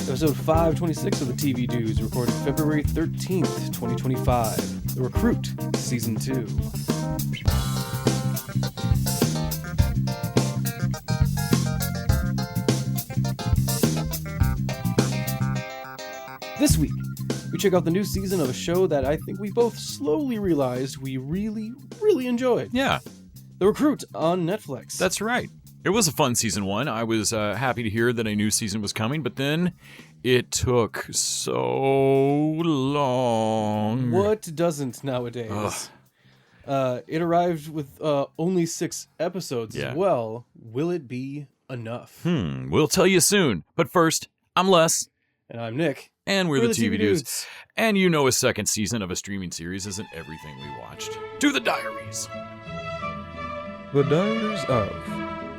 Episode 526 of the TV Dudes, recorded February 13th, 2025. The Recruit, Season 2. This week, we check out the new season of a show that I think we both slowly realized we really enjoyed. Yeah. The Recruit on Netflix. That's right. It was a fun season 1. I was happy to hear that a new season was coming, but then it took so long. What doesn't nowadays? It arrived with only 6 episodes as well. Will it be enough? We'll tell you soon. But first, I'm Les. And I'm Nick. And we're the TV Dudes. And you know a second season of a streaming series isn't everything we watched. Do the diaries. The Diaries of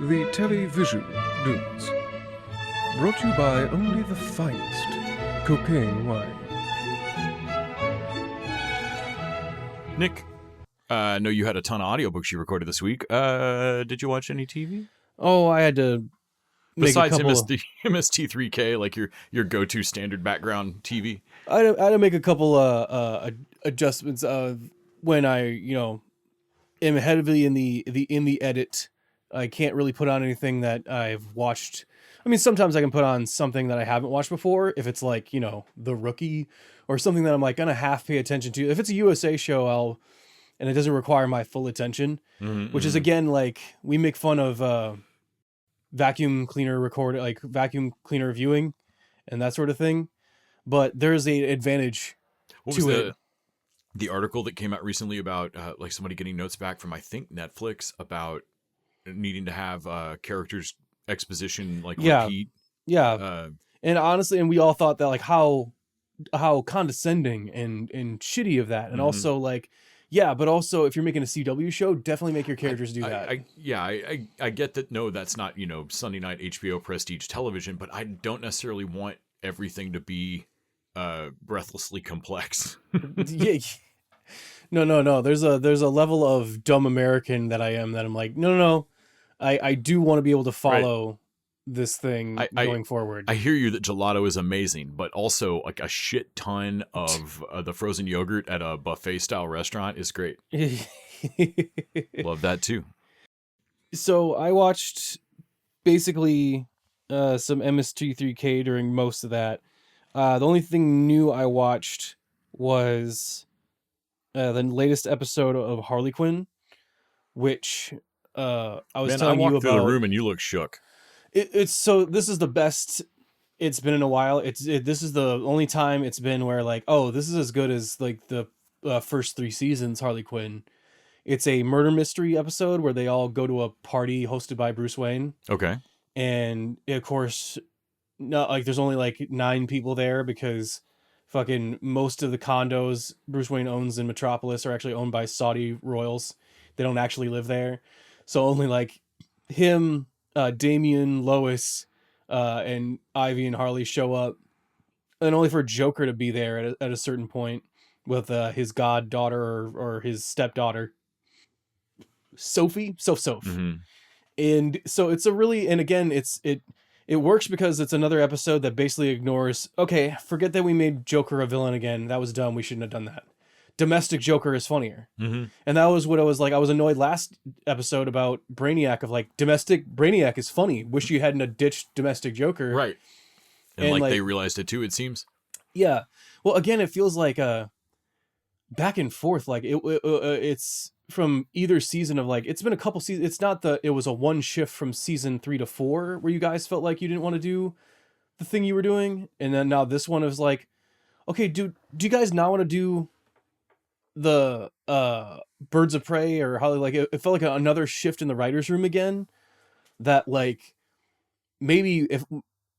the Television Dudes. Brought to you by only the finest cocaine wine. Nick, I know you had a ton of audiobooks you recorded this week. Did you watch any TV? Oh, I had to make Besides a couple... MST3K, like your go-to standard background TV? I had to make a couple adjustments when I, am heavily in the edit. I can't really put on anything that I've watched. I mean, sometimes I can put on something that I haven't watched before, if it's like, The Rookie or something that I'm like gonna half pay attention to. If it's a USA show, and it doesn't require my full attention, which is again, like, we make fun of vacuum cleaner viewing and that sort of thing, but there's an advantage to it. The article that came out recently about like somebody getting notes back from, I think, Netflix about needing to have characters exposition repeat. And honestly, and we all thought that, like, how condescending and shitty of that, and also like, but also if you're making a CW show, definitely make your characters do that. I get that. No, that's not Sunday night HBO prestige television, but I don't necessarily want everything to be breathlessly complex. No. There's a level of dumb American that I'm like, no. I do want to be able to follow this thing going forward. I hear you that gelato is amazing, but also like a shit ton of the frozen yogurt at a buffet style restaurant is great. Love that too. So I watched basically some MST3K during most of that. The only thing new I watched was the latest episode of Harley Quinn, which I was telling you about. I walked through the room and you look shook. It's so, this is the best it's been in a while. This is the only time it's been where, like, oh, this is as good as like the first 3 seasons Harley Quinn. It's a murder mystery episode where they all go to a party hosted by Bruce Wayne. Okay. And of course, there's only like 9 people there because fucking most of the condos Bruce Wayne owns in Metropolis are actually owned by Saudi royals. They don't actually live there. So only like him, Damian, Lois, and Ivy and Harley show up, and only for Joker to be there at a certain point with his goddaughter or his stepdaughter, Sophie. Mm-hmm. And so it's a really, and again, it works because it's another episode that basically ignores, okay, forget that we made Joker a villain again. That was dumb. We shouldn't have done that. Domestic Joker is funnier. Mm-hmm. And that was what I was like. I was annoyed last episode about Brainiac of like, domestic Brainiac is funny. Wish you hadn't ditched Domestic Joker. Right. And like they realized it too, it seems. Yeah. Well, again, it feels like back and forth. Like it's from either season of like, it's been a couple seasons. It's not it was a one shift from season 3 to 4 where you guys felt like you didn't want to do the thing you were doing. And then now this one is like, okay, dude, do you guys not want to do the Birds of Prey or how, like, it felt like another shift in the writer's room again, that like maybe if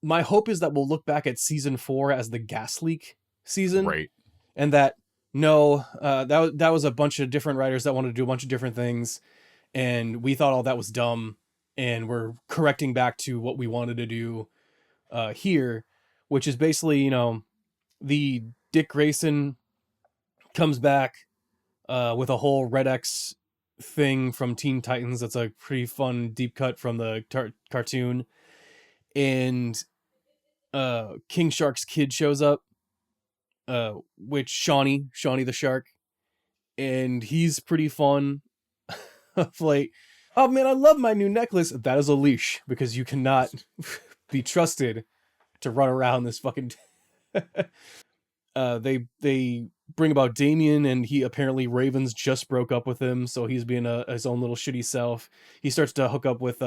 my hope is that we'll look back at season 4 as the gas leak season, right? And that that was a bunch of different writers that wanted to do a bunch of different things, and we thought all that was dumb, and we're correcting back to what we wanted to do here, which is basically, the Dick Grayson comes back with a whole Red X thing from Teen Titans that's a pretty fun deep cut from the cartoon, and King Shark's kid shows up, which Shawnee the shark, and he's pretty fun. Like, oh man, I love my new necklace. That is a leash, because you cannot be trusted to run around this fucking they bring about Damien, and he apparently Ravens just broke up with him, so he's being his own little shitty self. He starts to hook up with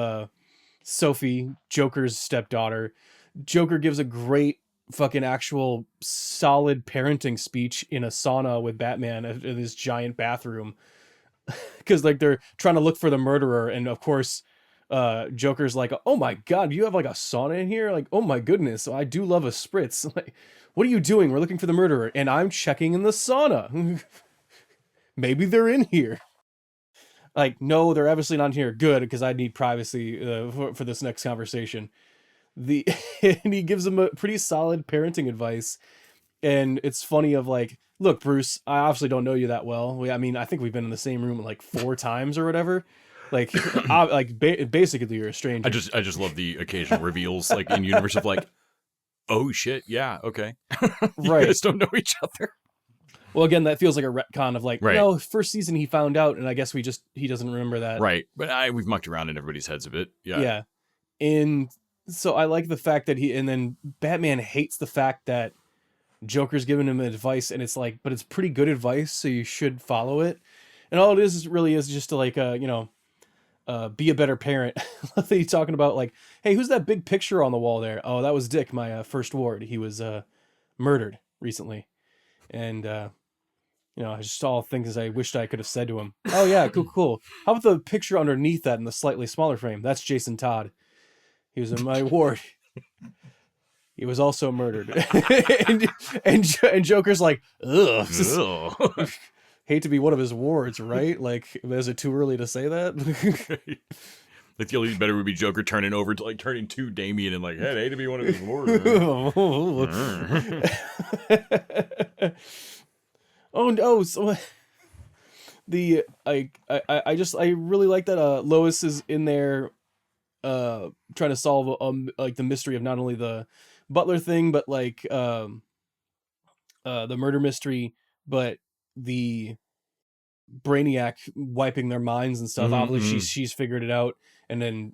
Sophie, Joker's stepdaughter. Joker gives a great fucking actual solid parenting speech in a sauna with Batman in this giant bathroom, because like they're trying to look for the murderer, and of course Joker's like, oh my god, you have like a sauna in here, like, oh my goodness, I do love a spritz. Like, what are you doing? We're looking for the murderer, and I'm checking in the sauna. Maybe they're in here. Like, no, they're obviously not here. Good, because I need privacy for this next conversation. And he gives them a pretty solid parenting advice, and it's funny of like, look, Bruce, I obviously don't know you that well. I mean, I think we've been in the same room like 4 times or whatever. Like, basically, you're a stranger. I just love the occasional reveals, like in universe of like, oh shit, yeah, okay, you right? Guys don't know each other. Well, again, that feels like a retcon of like, right. No, first season he found out, and I guess he doesn't remember that. Right, but we've mucked around in everybody's heads a bit. Yeah. Yeah. And so I like the fact that and then Batman hates the fact that Joker's giving him advice, and it's like, but it's pretty good advice, so you should follow it. And all it is really is just to like, be a better parent. He's talking about like, hey, who's that big picture on the wall there? Oh, that was Dick, my first ward. He was murdered recently. And I just all things I wished I could have said to him. Oh yeah, cool. How about the picture underneath that in the slightly smaller frame? That's Jason Todd. He was in my ward. He was also murdered. and Joker's like, ugh. Hate to be one of his wards, right? Like, is it too early to say that? Like, the only better would be Joker turning to Damien and like, hey, I hate to be one of his wards. Oh no! So I really like that Lois is in there, trying to solve like the mystery of not only the Butler thing, but like the murder mystery, but the Brainiac wiping their minds and stuff. Obviously she's figured it out, and then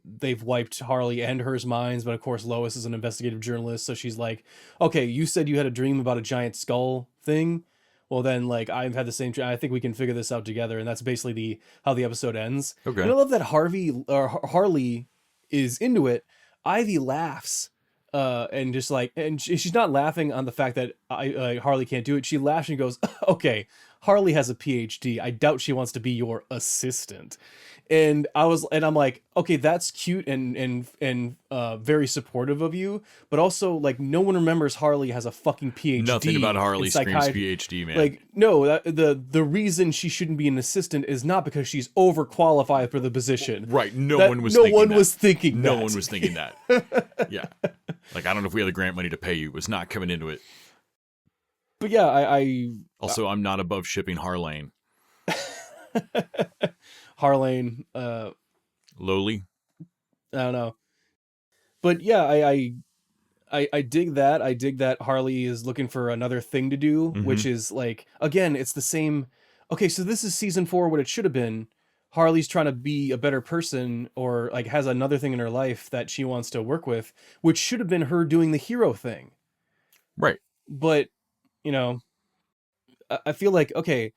they've wiped Harley and hers minds, but of course Lois is an investigative journalist, so she's like, okay, you said you had a dream about a giant skull thing, well then, like, I've had the same dream. I think we can figure this out together. And that's basically how the episode ends. Okay. And I love that Harley is into it. Ivy laughs and just like, and she's not laughing on the fact that Harley can't do it. She laughs and goes, okay, Harley has a PhD. I doubt she wants to be your assistant. And I'm like, okay, that's cute and very supportive of you, but also like no one remembers Harley has a fucking PhD. Nothing about Harley screams PhD, man. Like, no, the reason she shouldn't be an assistant is not because she's overqualified for the position. Right? No one was thinking that. Yeah. Like, I don't know if we had the grant money to pay you. It was not coming into it. But yeah, I'm not above shipping Harlane. Harlane, Lowly. I don't know, but yeah, I dig that. I dig that Harley is looking for another thing to do, which is like, again, it's the same. Okay, so this is season 4, what it should have been. Harley's trying to be a better person, or like has another thing in her life that she wants to work with, which should have been her doing the hero thing, right? But I feel like, okay,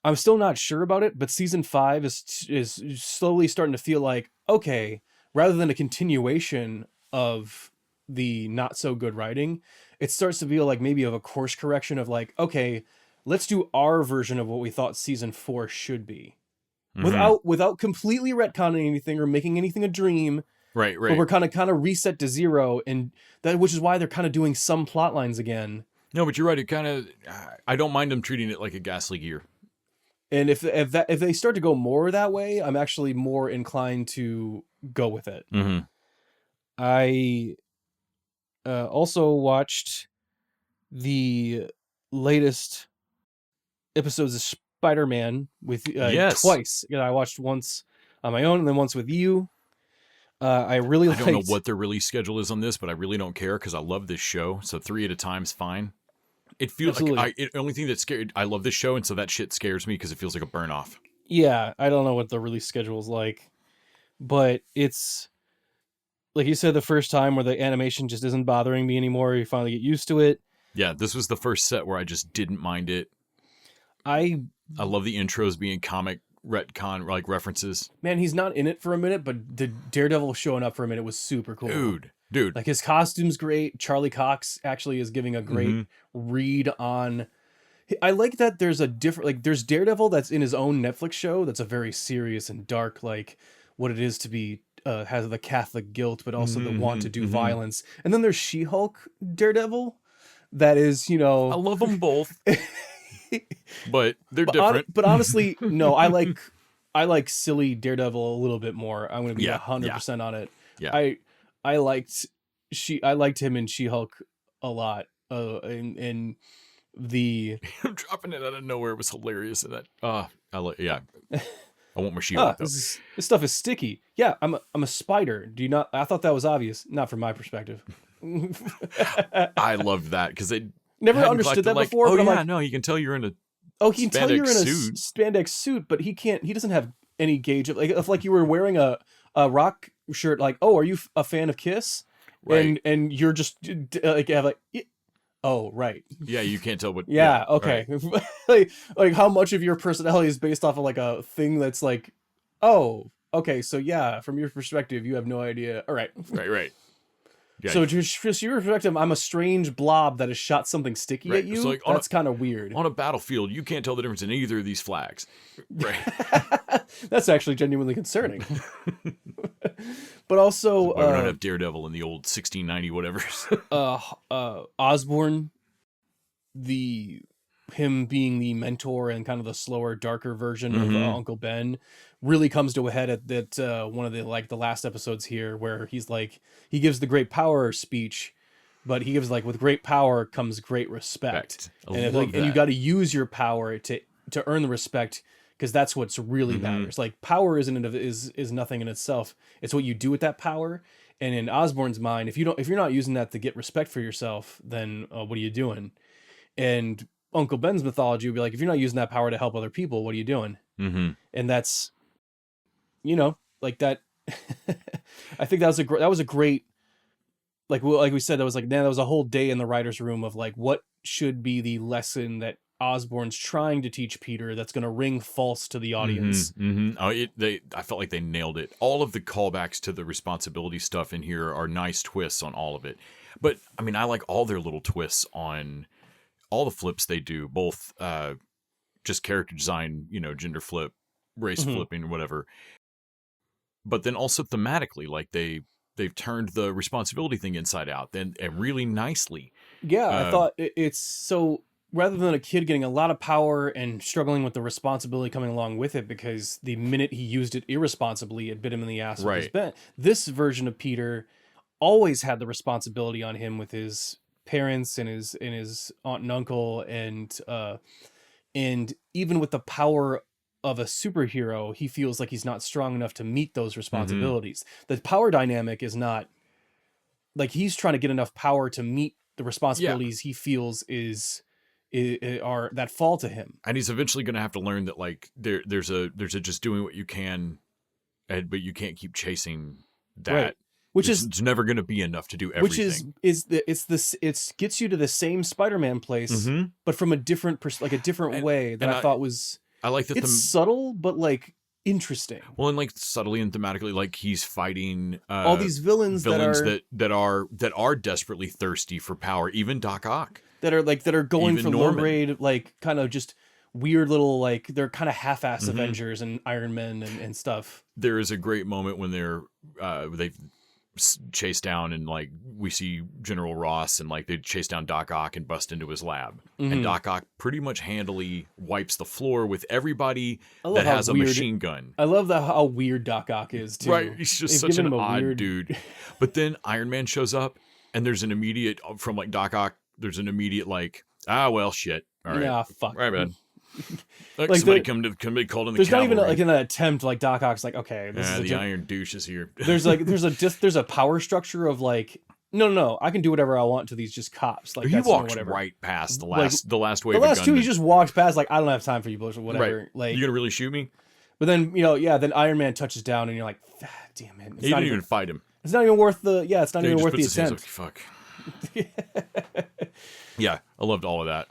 I'm still not sure about it, but season 5 is slowly starting to feel like, okay, rather than a continuation of the not so good writing, it starts to feel like maybe of a course correction of like, okay, let's do our version of what we thought season 4 should be, without completely retconning anything or making anything a dream. Right. But we're kind of reset to 0, and that, which is why they're kind of doing some plot lines again. No, but you're right. It kind of, I don't mind them treating it like a ghastly gear. And if they start to go more that way, I'm actually more inclined to go with it. I also watched the latest episodes Spider-Man with Yes. twice. I watched once on my own and then once with you. I don't know what their release schedule is on this, but I really don't care because I love this show. So 3 at a time is fine. It feels like the only thing that's scared. I love this show, and so that shit scares me because it feels like a burn off. Yeah, I don't know what the release schedule is like, but it's like you said the first time where the animation just isn't bothering me anymore. You finally get used to it. Yeah, this was the first set where I just didn't mind it. I love the intros being comic retcon like references. Man, he's not in it for a minute, but the Daredevil showing up for a minute was super cool. Dude. Like his costume's great. Charlie Cox actually is giving a great read on. I like that there's a different, like there's Daredevil that's in his own Netflix show that's a very serious and dark, like what it is to be, has the Catholic guilt, but also the want to do violence. And then there's She-Hulk Daredevil that is, you know. I love them both. But they're different. But honestly, no, I like silly Daredevil a little bit more. I'm going to be 100% on it. Yeah. I liked him in She-Hulk a lot. And the I'm dropping it out of nowhere. It was hilarious. And that I want more She-Hulk though. This stuff is sticky. Yeah, I'm a spider. Do you not? I thought that was obvious. Not from my perspective. I loved that because they never understood that before. Oh yeah, no, you can tell you're in a. Oh, he can tell you're in a spandex suit, but he can't. He doesn't have any gauge of like if you were wearing a rock shirt. Like, oh, are you a fan of Kiss? Right. And you're just oh, right. Yeah, you can't tell what. Yeah, okay. Right. like how much of your personality is based off of like a thing that's like, oh, okay, so yeah, from your perspective, you have no idea. All right. Right. Yeah, so just your perspective, I'm a strange blob that has shot something sticky at you. So like that's kind of weird. On a battlefield, you can't tell the difference in either of these flags. Right. That's actually genuinely concerning. But also, why we don't have Daredevil in the old 1690 whatever. Osborn, him being the mentor and kind of the slower, darker version of Uncle Ben, really comes to a head at that one of the last episodes here, where he's like, he gives the great power speech, but he gives like, with great power comes great respect, and you got to use your power to earn the respect, because that's what's really matters. Like power is nothing in itself. It's what you do with that power. And in Osborn's mind, if you're not using that to get respect for yourself, then what are you doing? And Uncle Ben's mythology would be like, if you're not using that power to help other people, what are you doing? And that's, like that. I think that was a great, like we said, that was like, man, that was a whole day in the writer's room of like, what should be the lesson that Osborn's trying to teach Peter that's going to ring false to the audience. I felt like they nailed it. All of the callbacks to the responsibility stuff in here are nice twists on all of it. But I mean, I like all their little twists on all the flips they do, both just character design, gender flip, race flipping, or whatever. But then also thematically, like they've turned the responsibility thing inside out, and really nicely. Yeah, I thought it's so. Rather than a kid getting a lot of power and struggling with the responsibility coming along with it, because the minute he used it irresponsibly, it bit him in the ass with his bent. This version of Peter always had the responsibility on him with his parents and his aunt and uncle, and even with the power of a superhero, he feels like he's not strong enough to meet those responsibilities. The power dynamic is not like he's trying to get enough power to meet the responsibilities he feels are that fall to him, and he's eventually going to have to learn that like there's a just doing what you can, but you can't keep chasing that. Right. Which it's never going to be enough to do everything. It gets you to the same Spider-Man place, but from a different way that I thought was. I like that it's subtle, but like interesting. Well, and like subtly and thematically, like he's fighting all these villains that are desperately thirsty for power. Even Doc Ock. That are going for low grade, like kind of just weird little, like they're kind of half-ass Avengers and Iron Man and stuff. There is a great moment when they chase down, and like we see General Ross, and like they chase down Doc Ock and bust into his lab, and Doc Ock pretty much handily wipes the floor with everybody that has a machine gun. I love how weird Doc Ock is too. Right, he's just such an odd dude. But then Iron Man shows up, and there's an immediate from like Doc Ock. There's an immediate like, well, shit. All right. Yeah, fuck. Right, man. Like somebody come be called in the There's cavalry. not even like an attempt like Doc Ock's like, okay, this is the iron douche is here. there's a power structure of like, no, I can do whatever I want to these just cops. Like he walks right past the last wave. The last two, he just walks past like, I don't have time for you, bullshit, whatever. Right. Like, you gonna really shoot me? But then then Iron Man touches down, and you're like, damn it, he didn't even fight him. It's not even worth the it's not even worth the attempt. Fuck. Yeah, I loved all of that.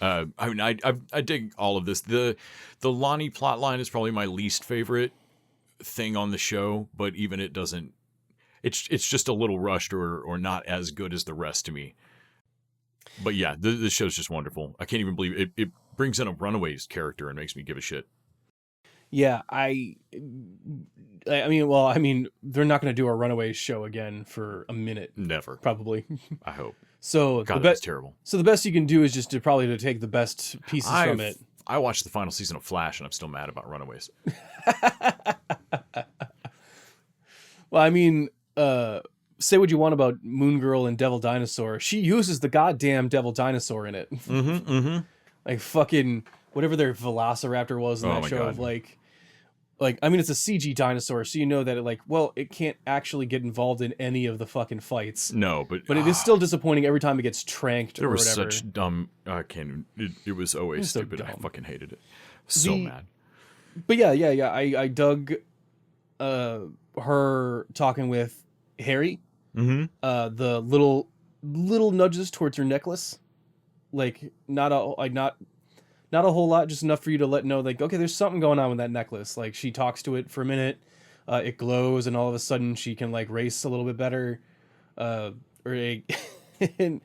I mean, I dig all of this. The Lonnie plotline is probably my least favorite thing on the show, but even it doesn't. It's just a little rushed or not as good as the rest to me. But yeah, this show's just wonderful. I can't even believe it. It brings in a Runaways character and makes me give a shit. Yeah, I mean, they're not going to do a Runaways show again for a minute. Never, probably. I hope. So God, that's terrible. So the best you can do is just to take the best pieces from it. I watched the final season of Flash, and I'm still mad about Runaways. Well, I mean, say what you want about Moon Girl and Devil Dinosaur. She uses the goddamn Devil Dinosaur in it. Like fucking whatever their Velociraptor was in that show. Of like, I mean, it's a CG dinosaur, so you know that it can't actually get involved in any of the fucking fights. No, but it is still disappointing every time it gets tranked or whatever. There was such dumb. I can't. It was always stupid. So I fucking hated it. So mad. But yeah. I dug her talking with Harry. The little nudges towards her necklace, like not a whole lot, just enough for you to know, like, okay, there's something going on with that necklace. Like, she talks to it for a minute, it glows, and all of a sudden she can, like, race a little bit better. And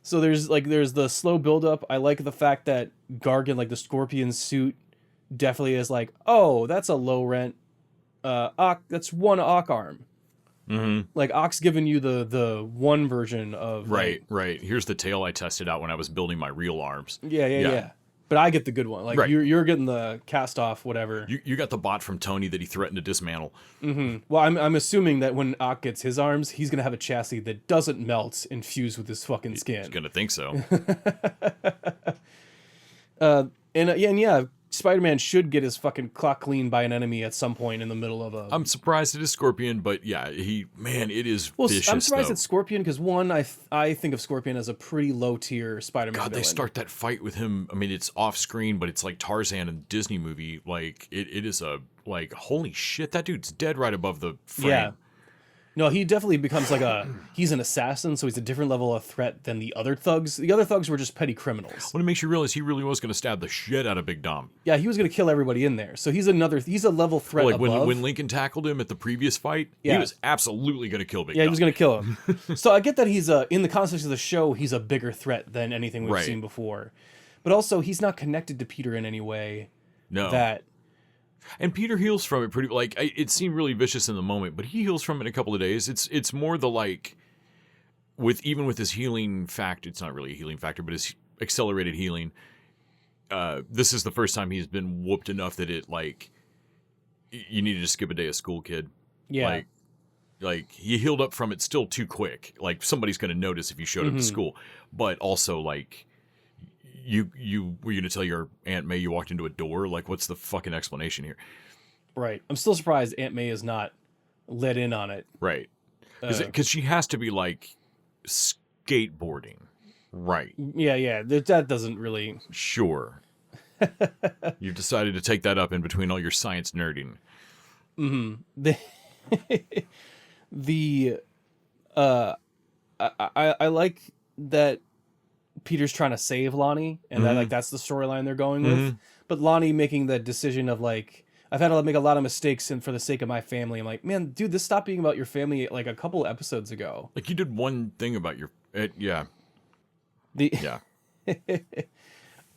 so there's the slow buildup. I like the fact that Gargan, like, the Scorpion suit, definitely is like, oh, that's a low rent. That's one Ock arm. Like, Ock's giving you the one version of... Right. Here's the tail I tested out when I was building my real arms. Yeah. But I get the good one. Like, you're getting the cast off, whatever. You got the bot from Tony that he threatened to dismantle. Well, I'm assuming that when Ock gets his arms, he's gonna have a chassis that doesn't melt and fuse with his fucking skin. He's gonna think so. And Spider-Man should get his fucking clock cleaned by an enemy at some point in the middle of a... I'm surprised it is Scorpion, but yeah, it is vicious, I'm surprised though. it's Scorpion, because one, I think of Scorpion as a pretty low-tier Spider-Man villain. They start that fight with him, I mean, it's off-screen, but it's like Tarzan in the Disney movie. Like, it is like, holy shit, that dude's dead right above the frame. Yeah. No, he definitely becomes he's an assassin, so he's a different level of threat than the other thugs. The other thugs were just petty criminals. Well, it makes you realize he really was going to stab the shit out of Big Dom. Yeah, he was going to kill everybody in there. So he's a level threat above. When Lincoln tackled him at the previous fight, he was absolutely going to kill Big Dom. Yeah, he was going to kill him. So I get that he's, in the context of the show, he's a bigger threat than anything we've seen before. But also, he's not connected to Peter in any way. No. And Peter heals from it pretty, like, it seemed really vicious in the moment, but he heals from it in a couple of days. It's more the, like, with his healing factor, it's not really a healing factor, but his accelerated healing, this is the first time he's been whooped enough that it, like, you needed to skip a day of school, kid. Yeah. Like, he healed up from it still too quick. Like, somebody's going to notice if you showed up to school. But also, like... You were you gonna tell your Aunt May you walked into a door? Like, what's the fucking explanation here? Right. I'm still surprised Aunt May is not let in on it. Right. Because she has to be, like, skateboarding. Right. Yeah. That doesn't really... Sure. You've decided to take that up in between all your science nerding. I like that Peter's trying to save Lonnie, and that's the storyline they're going with. But Lonnie making the decision of, like, I've had to make a lot of mistakes, and for the sake of my family, I'm like, man, dude, this stopped being about your family like a couple episodes ago. Like, you did one thing about your... yeah.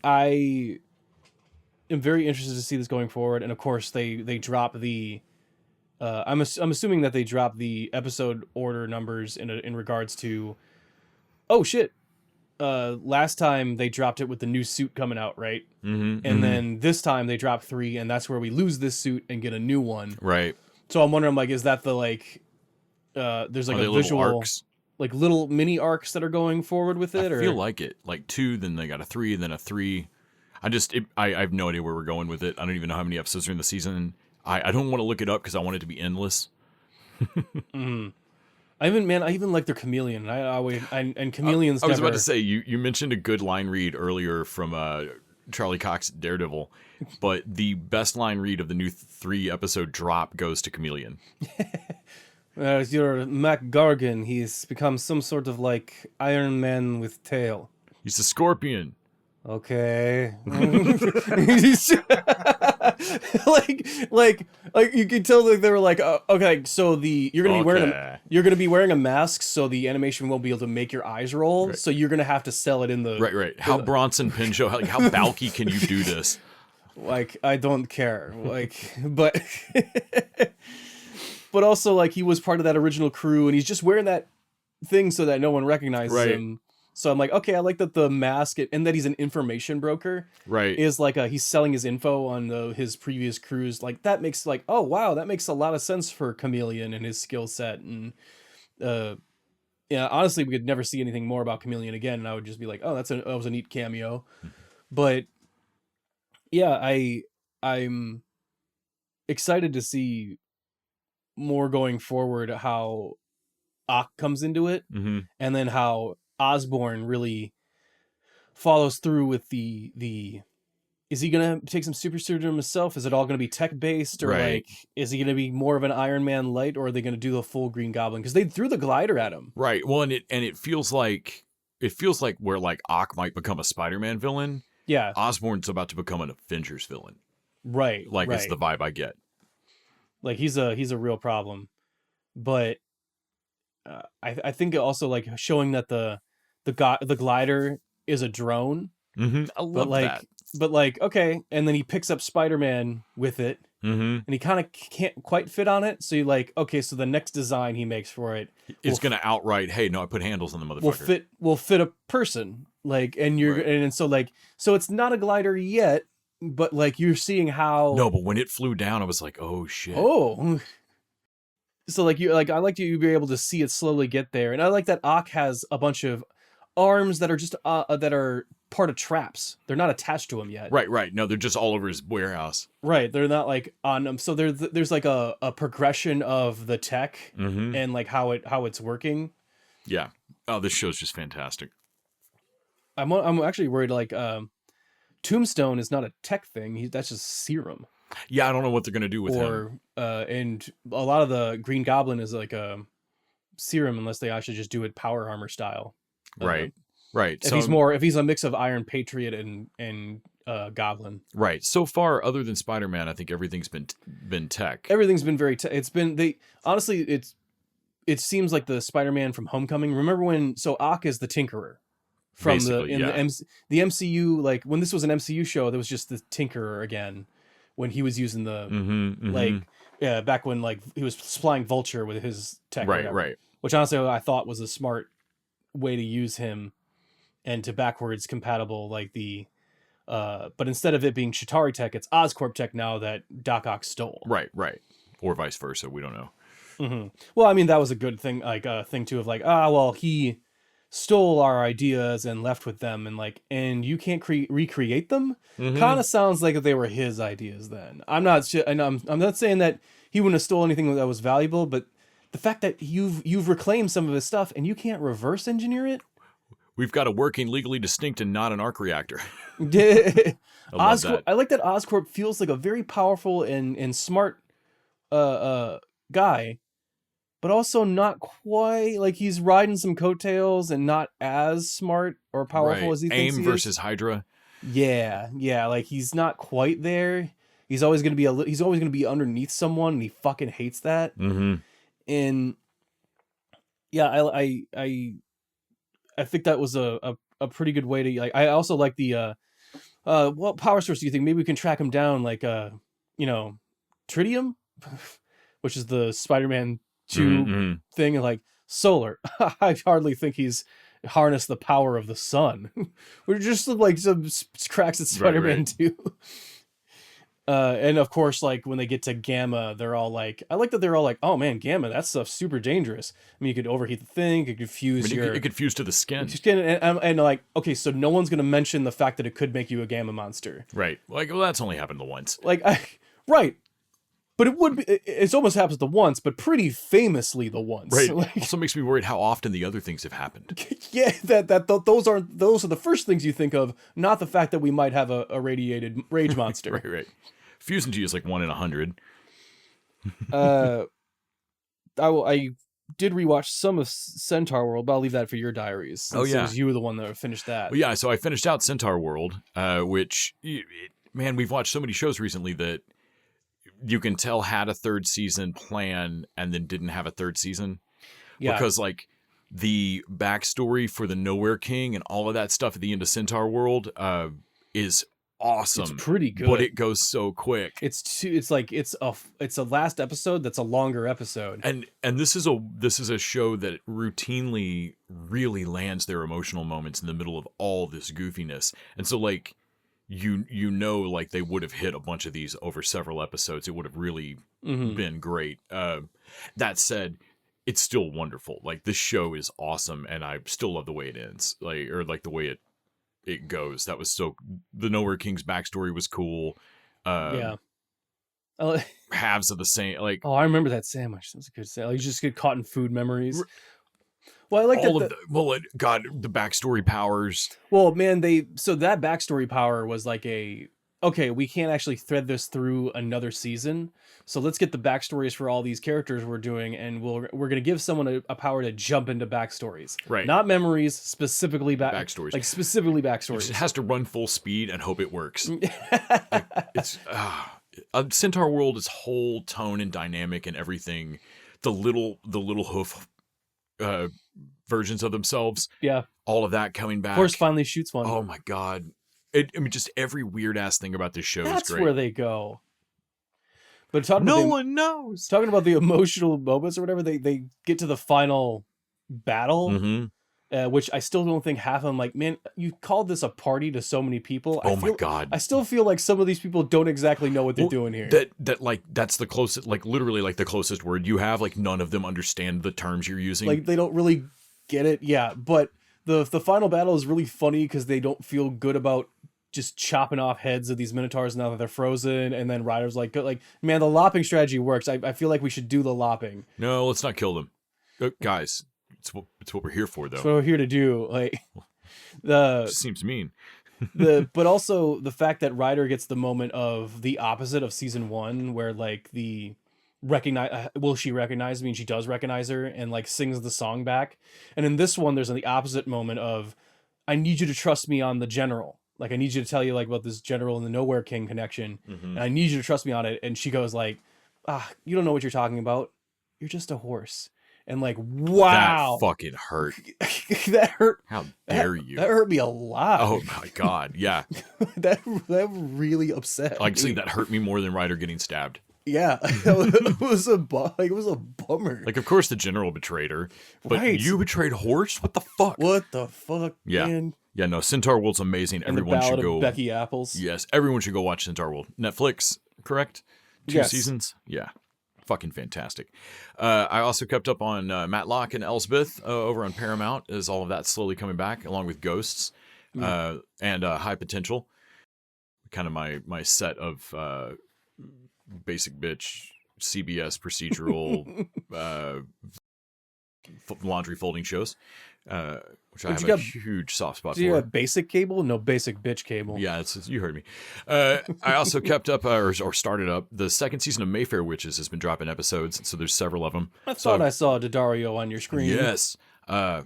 I am very interested to see this going forward, and of course they drop the... I'm assuming that they drop the episode order numbers in regards to... Oh, shit. Last time they dropped it with the new suit coming out, right? Then this time they dropped 3, and that's where we lose this suit and get a new one. Right. So I'm wondering, like, is that the, like, there's like a visual arcs? Like little mini arcs that are going forward with it? I feel like it. Like 2, then they got a 3, then a 3. I have no idea where we're going with it. I don't even know how many episodes are in the season. I don't want to look it up because I want it to be endless. I even like their chameleon. And chameleons. I was about to say you mentioned a good line read earlier from Charlie Cox Daredevil, but the best line read of the new 3-episode drop goes to Chameleon. Your Mac Gargan, he's become some sort of like Iron Man with tail. He's a scorpion. Okay. like you can tell that they were like, okay, so you're gonna be wearing a mask, so the animation won't be able to make your eyes roll. Right. So you're gonna have to sell it in the right. How Bronson Pinchot? How bulky can you do this? Like, I don't care. Like, but but also like he was part of that original crew, and he's just wearing that thing so that no one recognizes him. So I'm like, okay, I like that the mask and that he's an information broker. Right. Is like he's selling his info on his previous crews. Like that makes like, oh wow, that makes a lot of sense for Chameleon and his skill set. And yeah, honestly, we could never see anything more about Chameleon again, and I would just be like, oh, that was a neat cameo. But yeah, I'm excited to see more going forward how Ock comes into it, and then how Osborn really follows through with the is he gonna take some super serum himself? Is it all gonna be tech based, or like is he gonna be more of an Iron Man light, or are they gonna do the full Green Goblin? Because they threw the glider at him. Right. Well, and it feels like where like Ock might become a Spider-Man villain. Yeah. Osborn's about to become an Avengers villain. Right. Like it's the vibe I get. Like he's a real problem, but I think also like showing that the glider is a drone. I love that. But like, okay, and then he picks up Spider-Man with it, and he kind of can't quite fit on it. So you're like, okay, so the next design he makes for it, it's gonna outright, hey, no, I put handles on the motherfucker. Will fit a person, like, and you're and so like, so it's not a glider yet, but like you're seeing how. No, but when it flew down, I was like, oh shit. Oh. So like I like you be able to see it slowly get there, and I like that Ock has a bunch of arms that are just that are part of traps. They're not attached to him yet. Right. No, they're just all over his warehouse. Right, they're not like on him. So there's like a progression of the tech and like how it's working. Yeah. Oh, this show's just fantastic. I'm actually worried like Tombstone is not a tech thing. That's just serum. Yeah, I don't know what they're gonna do with him. And a lot of the Green Goblin is like a serum, unless they actually just do it power armor style. Right. If he's a mix of Iron Patriot and Goblin. Right. So far, other than Spider-Man, I think everything's been tech. Everything's been very tech. It's been honestly it seems like the Spider-Man from Homecoming. Remember when Ock is the Tinkerer from the MCU, like when this was an MCU show, there was just the Tinkerer again. When he was using the back when like he was supplying Vulture with his tech, right. Which honestly I thought was a smart way to use him, and to backwards compatible like the, but instead of it being Chitauri tech, it's Oscorp tech now that Doc Ock stole. Right, or vice versa. We don't know. Well, I mean that was a good thing, like a thing too of like he stole our ideas and left with them, and you can't recreate them. Kind of sounds like they were his ideas. Then I'm not saying that he wouldn't have stole anything that was valuable, but the fact that you've reclaimed some of his stuff and you can't reverse engineer it. We've got a working, legally distinct, and not an arc reactor. I like that Oscorp feels like a very powerful and smart guy, but also not quite, like he's riding some coattails and not as smart or powerful as he thinks he is. AIM versus Hydra. Yeah, like he's not quite there. He's always gonna be underneath someone, and he fucking hates that. And yeah, I think that was a pretty good way to like. I also like the what power source do you think? Maybe we can track him down, like Tritium, which is the Spider-Man 2 thing, and like solar. I hardly think he's harnessed the power of the sun. We're just like some cracks at Spider-Man 2. And of course, like when they get to Gamma, they're all like, I like that they're all like, oh man, Gamma, that stuff's super dangerous. I mean, you could overheat the thing, it could fuse it could fuse to the skin. And like, okay, so no one's gonna mention the fact that it could make you a Gamma monster, right? Like, well, that's only happened the once, right? But it would be, it almost happens the once, but pretty famously the once. Right. Like, also makes me worried how often the other things have happened. Yeah, those are the first things you think of, not the fact that we might have a radiated rage monster. Right. Fusing to you is like 1 in 100. I did rewatch some of Centaur World, but I'll leave that for your diaries. Oh yeah, you were the one that finished that. Well, yeah, so I finished out Centaur World, which, man, we've watched so many shows recently that you can tell had a third season plan and then didn't have a third season. Yeah. Because like the backstory for the Nowhere King and all of that stuff at the end of Centaur World is awesome. It's pretty good. But it goes so quick. It's a last episode that's a longer episode. And this is a show that routinely really lands their emotional moments in the middle of all this goofiness. And so like you know, like they would have hit a bunch of these over several episodes. It would have really been great. That said, it's still wonderful. Like this show is awesome, and I still love the way it ends, like the way it goes. That was so. The Nowhere King's backstory was cool. Yeah. Halves of the same. Like, oh, I remember that sandwich. That was a good sandwich. You just get caught in food memories. Well, I like the backstory powers. Well, man, so that backstory power was like okay, we can't actually thread this through another season, so let's get the backstories for all these characters we're doing, and we're gonna give someone a power to jump into backstories, right? Not memories, specifically backstories, like specifically backstories. It has to run full speed and hope it works. Like, it's Centaur World is whole tone and dynamic and everything. The little hoof versions of themselves. Yeah. All of that coming back. Horse finally shoots one. Oh my God. I mean, just every weird ass thing about this show is great. That's where they go. But no one knows. Talking about the emotional moments or whatever, they get to the final battle, which I still don't think half of them, like, man, you called this a party to so many people. My God. I still feel like some of these people don't exactly know what they're doing here. That's the closest, like literally like the closest word you have. Like none of them understand the terms you're using. Like they don't really get it. Yeah. But the final battle is really funny because they don't feel good about just chopping off heads of these minotaurs now that they're frozen. And then Ryder's like, man, the lopping strategy works. I feel like we should do the lopping. No, let's not kill them. Guys, it's what we're here for, though. It's what we're here to do. Like it seems mean. But also the fact that Ryder gets the moment of the opposite of season 1, where like will she recognize me? And she does recognize her and like sings the song back. And in this one, there's the opposite moment of, I need you to trust me on the general. Like, I need you to tell you like about this general and the Nowhere King connection. And I need you to trust me on it. And she goes like, you don't know what you're talking about. You're just a horse. And like, wow. That fucking hurt. That hurt. How dare you? That hurt me a lot. Oh my God. Yeah. that really upset me. See, that hurt me more than Ryder getting stabbed. Yeah. it was a bummer. Like, of course the general betrayed her, but you betrayed Horse? What the fuck? What the fuck, man? Yeah, no, Centaur World's amazing. And everyone should go. Becky Apples. Yes, everyone should go watch Centaur World. Netflix, correct? 2 seasons? Yeah. Fucking fantastic. I also kept up on Matlock and Elsbeth over on Paramount, as all of that slowly coming back, along with Ghosts and High Potential. Kind of my set of basic bitch CBS procedural laundry folding shows, which I have a huge soft spot for. Do you have basic cable? No, basic bitch cable. Yeah, you heard me. I also kept up or started up the second season of Mayfair Witches has been dropping episodes, so there's several of them. I thought I saw Daddario on your screen. Yes. God,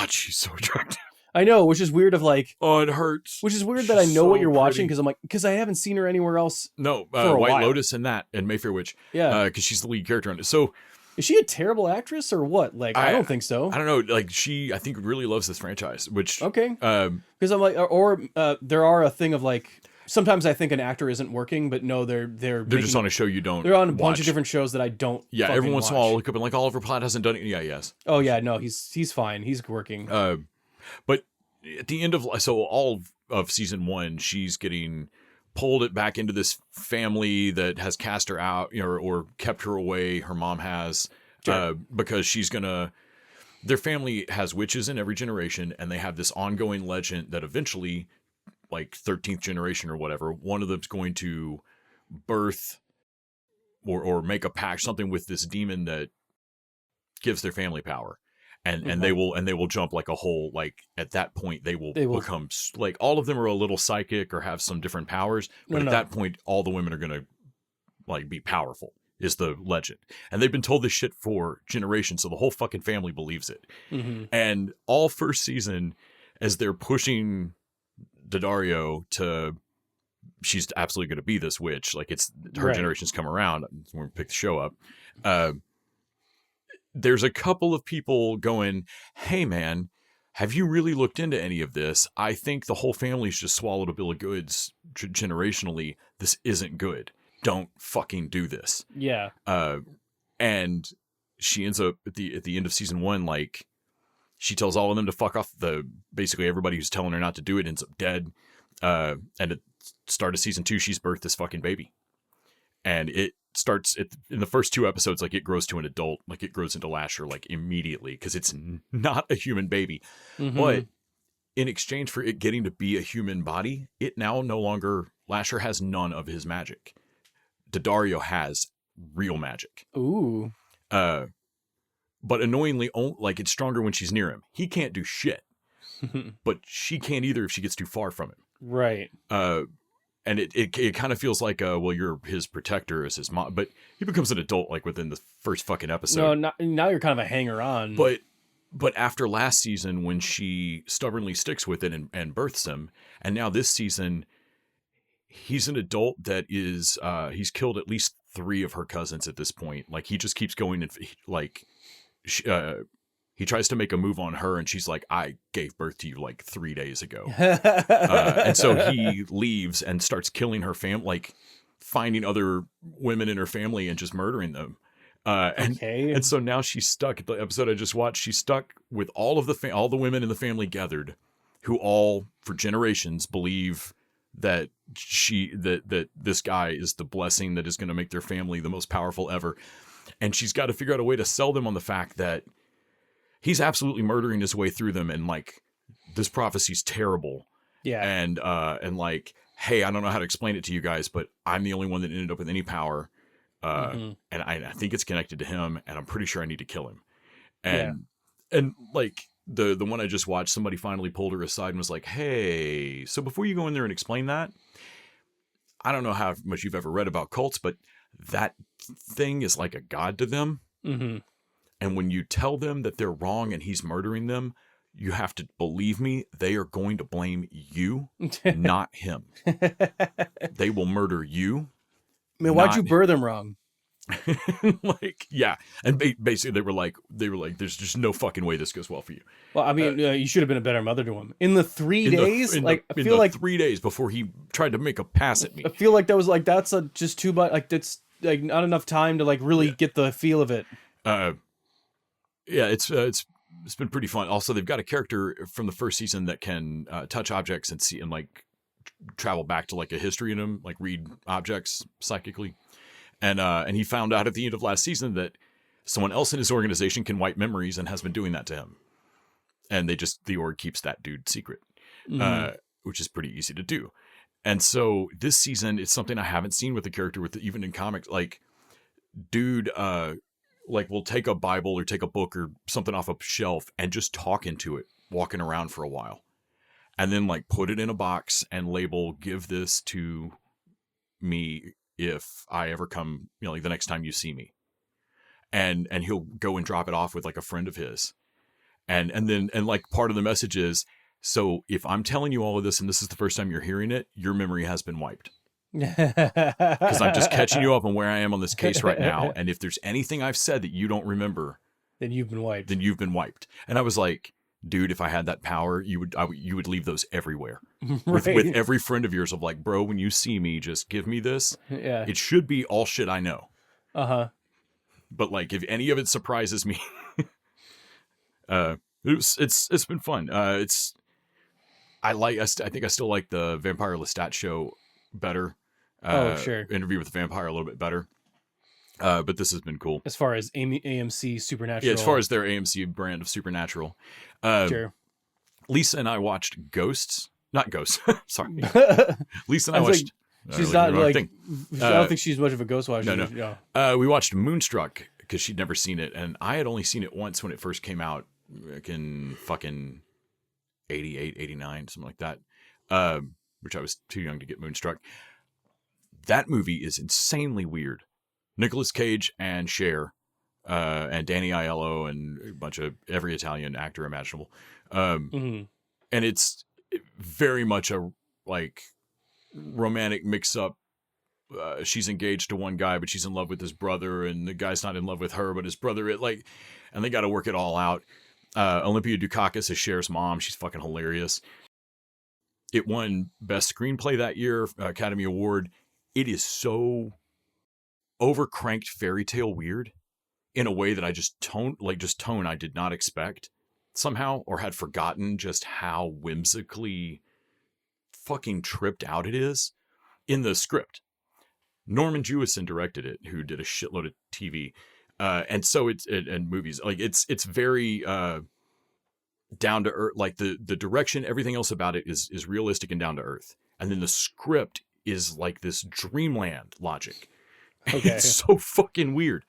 she's so attractive. I know, which is weird. It hurts. Which is weird that I know what you're watching because I haven't seen her anywhere else. No, for a White while. Lotus and Mayfair Witch. Yeah, because she's the lead character on it. So, is she a terrible actress or what? Like, I don't think so. I don't know. Like, I think really loves this franchise. Which okay, because I'm like, there are a thing of like. Sometimes I think an actor isn't working, but no, they're just on a show you don't. They're on a bunch of different shows that I don't. Yeah, every once in a while I'll look up and like Oliver Platt hasn't done it. Yeah, yes. Oh yeah, no, he's fine. He's working. But at the end of all of season 1, she's getting pulled it back into this family that has cast her out, or kept her away. Her mom has, because their family has witches in every generation, and they have this ongoing legend that eventually, like 13th generation or whatever, one of them's going to birth or make a pact, something with this demon that gives their family power. And they will jump like a whole, like at that point they will become like, all of them are a little psychic or have some different powers, but at that point all the women are gonna like be powerful, is the legend. And they've been told this shit for generations, so the whole fucking family believes it. And all first season, as they're pushing Daddario to, she's absolutely going to be this witch, like it's her generation's come around when we pick the show up, there's a couple of people going, hey man, have you really looked into any of this? I think the whole family's just swallowed a bill of goods generationally. This isn't good. Don't fucking do this. Yeah. And she ends up at the end of season 1, like, she tells all of them to fuck off. Basically everybody who's telling her not to do it ends up dead. And at the start of season 2, she's birthed this fucking baby. And it starts in the first 2 episodes, like it grows to an adult, like it grows into Lasher, like immediately, because it's not a human baby. But in exchange for it getting to be a human body, it now no longer, Lasher has none of his magic. Daddario has real magic. Ooh. But annoyingly, like, it's stronger when she's near him. He can't do shit, but she can't either if she gets too far from him. Right. And it kind of feels like, well, you're his protector as his mom, but he becomes an adult like within the first fucking episode. No, now you're kind of a hanger on. But after last season, when she stubbornly sticks with it and births him, and now this season, he's an adult that is, he's killed at least 3 of her cousins at this point. Like, he just keeps going and like, he tries to make a move on her, and she's like, I gave birth to you like 3 days ago. And so he leaves and starts killing her family, like finding other women in her family and just murdering them. And so now she's stuck. At the episode I just watched, she's stuck with all of all the women in the family gathered, who all for generations believe that that this guy is the blessing that is going to make their family the most powerful ever. And she's got to figure out a way to sell them on the fact that he's absolutely murdering his way through them, and like, this prophecy's terrible. Yeah. And like, hey, I don't know how to explain it to you guys, but I'm the only one that ended up with any power. And I think it's connected to him, and I'm pretty sure I need to kill him. And like the one I just watched, somebody finally pulled her aside and was like, hey, so before you go in there and explain that, I don't know how much you've ever read about cults, but that thing is like a god to them. And when you tell them that they're wrong and he's murdering them, you have to believe me, they are going to blame you, not him. They will murder you. I mean, why'd you birth him wrong? Like, yeah. And basically they were like, there's just no fucking way this goes well for you. Well, I mean, you should have been a better mother to him. In the 3 days? I feel like 3 days before he tried to make a pass at me. I feel like that was like, that's just too much. Like, that's like not enough time to like really get the feel of it. Yeah, it's been pretty fun. Also, they've got a character from the first season that can touch objects and see and like travel back to like a history in them, like read objects psychically. And he found out at the end of last season that someone else in his organization can wipe memories and has been doing that to him. And the org keeps that dude secret, which is pretty easy to do. And so this season, it's something I haven't seen with the character with even in comics. Like, dude, like, we'll take a Bible or take a book or something off a shelf and just talk into it, walking around for a while, and then like put it in a box and label, give this to me if I ever come, like the next time you see me. And he'll go and drop it off with like a friend of his. And then like part of the message is, so if I'm telling you all of this and this is the first time you're hearing it, your memory has been wiped. Because I'm just catching you up on where I am on this case right now. And if there's anything I've said that you don't remember, then you've been wiped. And I was like, dude, if I had that power, you would leave those everywhere. Right. With every friend of yours of like, bro, when you see me, just give me this. Yeah. It should be all shit I know. But like, if any of it surprises me, it's been fun. I think I still like the Vampire Lestat show better. Sure. Interview with the Vampire a little bit better. But this has been cool. As far as AMC Supernatural. Yeah, as far as their AMC brand of Supernatural. Sure. Lisa and I watched Ghosts. Not Ghosts. Sorry. Lisa and I watched... She's not like... I don't think she's much of a ghost watcher. No. We watched Moonstruck because she'd never seen it. And I had only seen it once when it first came out. Like in fucking 88, 89, something like that. Which I was too young to get Moonstruck. That movie is insanely weird. Nicolas Cage and Cher, and Danny Aiello and a bunch of every Italian actor imaginable. And it's very much a like romantic mix up. She's engaged to one guy, but she's in love with his brother, and the guy's not in love with her, but his brother, and they got to work it all out. Olympia Dukakis is Cher's mom. She's fucking hilarious. It won Best Screenplay that year, Academy Award. It is so overcranked fairy tale weird in a way that I tone I did not expect somehow, or had forgotten just how whimsically fucking tripped out it is in the script. Norman Jewison directed it, who did a shitload of TV. And so and movies, like it's very down to earth, like the direction, everything else about it is realistic and down to earth. And then the script is like this dreamland logic. Okay. It's so fucking weird.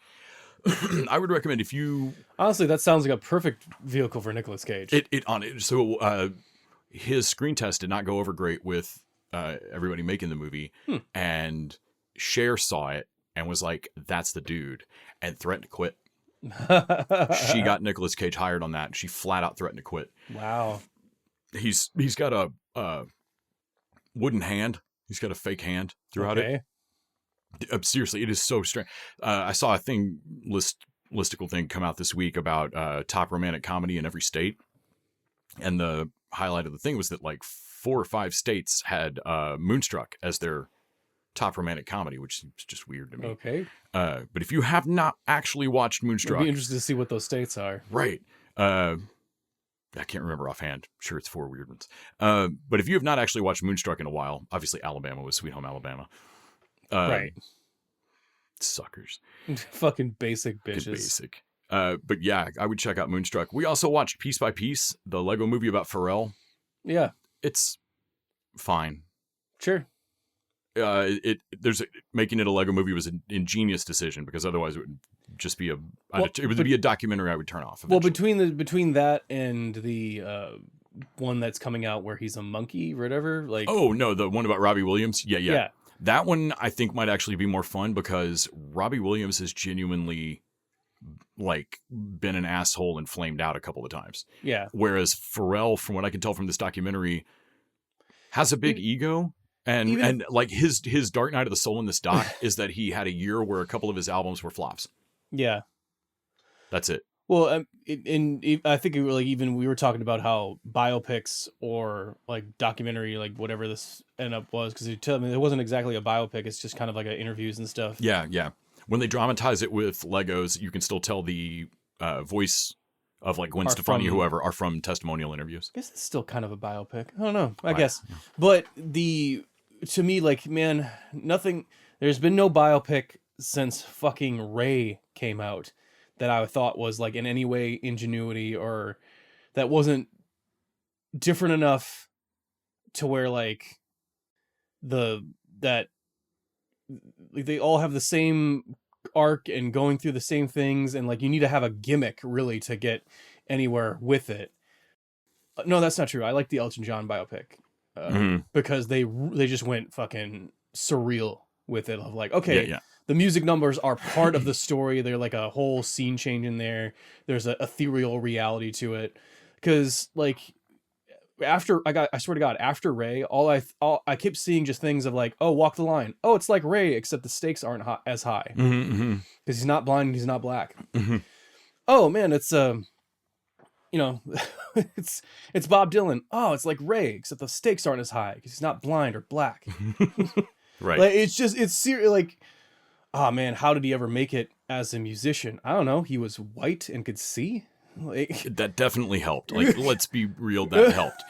I would recommend if you... Honestly, that sounds like a perfect vehicle for Nicolas Cage. So his screen test did not go over great with everybody making the movie. And Cher saw it and was like, that's the dude, and threatened to quit. She got Nicolas Cage hired on that. She flat out threatened to quit. Wow. He's got a wooden hand. He's got a fake hand throughout it. Seriously, it is so strange. I saw a listicle thing come out this week about top romantic comedy in every state. And the highlight of the thing was that like 4 or 5 states had Moonstruck as their top romantic comedy, which is just weird to me. Okay. But if you have not actually watched Moonstruck... I'd be interested to see what those states are. Right. I can't remember offhand. I'm sure it's 4 weird ones. But if you have not actually watched Moonstruck in a while, obviously Alabama was Sweet Home Alabama. Right. Suckers. Fucking basic bitches. Good basic. But yeah, I would check out Moonstruck. We also watched Piece by Piece, the Lego movie about Pharrell. Yeah. It's fine. Sure. Making it a Lego movie was an ingenious decision, because otherwise it would just be a documentary I would turn off eventually. Well, between that and the one that's coming out where he's a monkey or whatever, like... Oh no, the one about Robbie Williams. Yeah. That one I think might actually be more fun, because Robbie Williams has genuinely like been an asshole and flamed out a couple of times. Yeah. Whereas Pharrell, from what I can tell from this documentary, has a big ego. And like his Dark Night of the Soul in this doc is that he had a year where a couple of his albums were flops. Yeah. That's it. Well, I think even we were talking about how biopics or like documentary, like whatever this ended up was, because you tell me it wasn't exactly a biopic. It's just kind of like interviews and stuff. Yeah. When they dramatize it with Legos, you can still tell the voice of like Gwen Stefani, whoever, are from testimonial interviews. I guess it's still kind of a biopic. I don't know. I guess. Yeah. But to me, like, man, there's been no biopic since fucking Ray came out that I thought was like in any way ingenuity, or that wasn't different enough to where like they all have the same arc and going through the same things, and like you need to have a gimmick really to get anywhere with it. No, that's not true. I like the Elton John biopic because they just went fucking surreal with it, of like, okay, the music numbers are part of the story. They're like a whole scene change in there. There's an ethereal reality to it. Because like I swear to God, after Ray, I kept seeing just things of like, oh, Walk the Line. Oh, it's like Ray, except the stakes aren't as high because he's not blind and he's not black. Oh man, it's it's Bob Dylan. Oh, it's like Ray, except the stakes aren't as high because he's not blind or black. Right. Like it's serious. Like, oh man, how did he ever make it as a musician? I don't know. He was white and could see. Like, that definitely helped. Like, let's be real, that helped.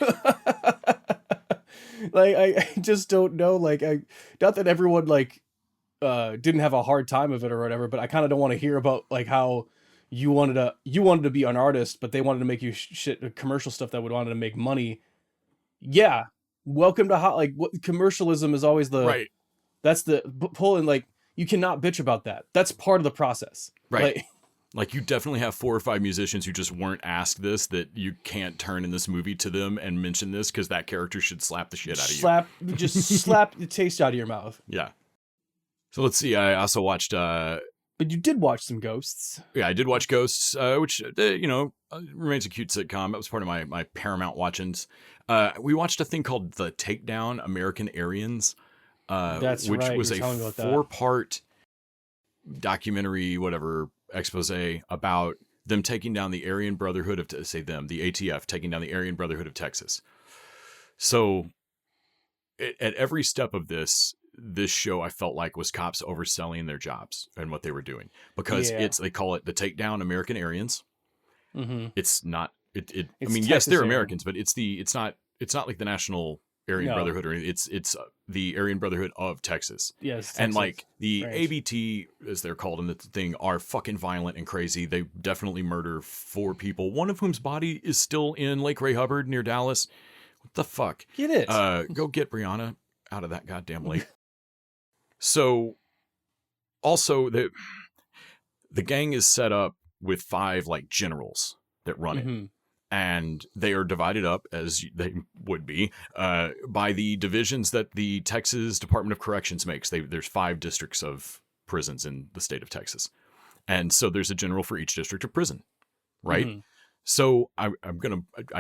Like I just don't know. Like not that everyone like didn't have a hard time of it or whatever, but I kind of don't want to hear about like how you wanted to be an artist, but they wanted to make you shit commercial stuff that would wanted to make money. Yeah, welcome to hot. Like what commercialism is always the right. That's the pull, and like you cannot bitch about that. That's part of the process, right? Like you definitely have 4 or 5 musicians who just weren't asked this, that you can't turn in this movie to them and mention this because that character should slap the shit out of you. Just slap the taste out of your mouth. Yeah. So let's see. I also watched. But you did watch some Ghosts. Yeah, I did watch Ghosts, which remains a cute sitcom. That was part of my Paramount watchings. We watched a thing called The Takedown: American Aryans. That's which right. was a 4-part documentary, whatever, expose about them taking down the Aryan Brotherhood of, the ATF taking down the Aryan Brotherhood of Texas. So at every step of this show, I felt like was cops overselling their jobs and what they were doing, because they call it The Takedown: American Aryans. Mm-hmm. It's not, I mean, Texas, yes, they're Americans, but it's not like the National Aryan Brotherhood, or it's the Aryan Brotherhood of Texas. Yes, Texas. And like the ABT, as they're called in the thing, are fucking violent and crazy. They definitely murder 4 people, one of whom's body is still in Lake Ray Hubbard near Dallas. What the fuck? Get it? Go get Brianna out of that goddamn lake. So, also the gang is set up with 5 like generals that run it. And they are divided up, as they would be, by the divisions that the Texas Department of Corrections makes. There's 5 districts of prisons in the state of Texas. And so there's a general for each district of prison, right? Mm-hmm. So I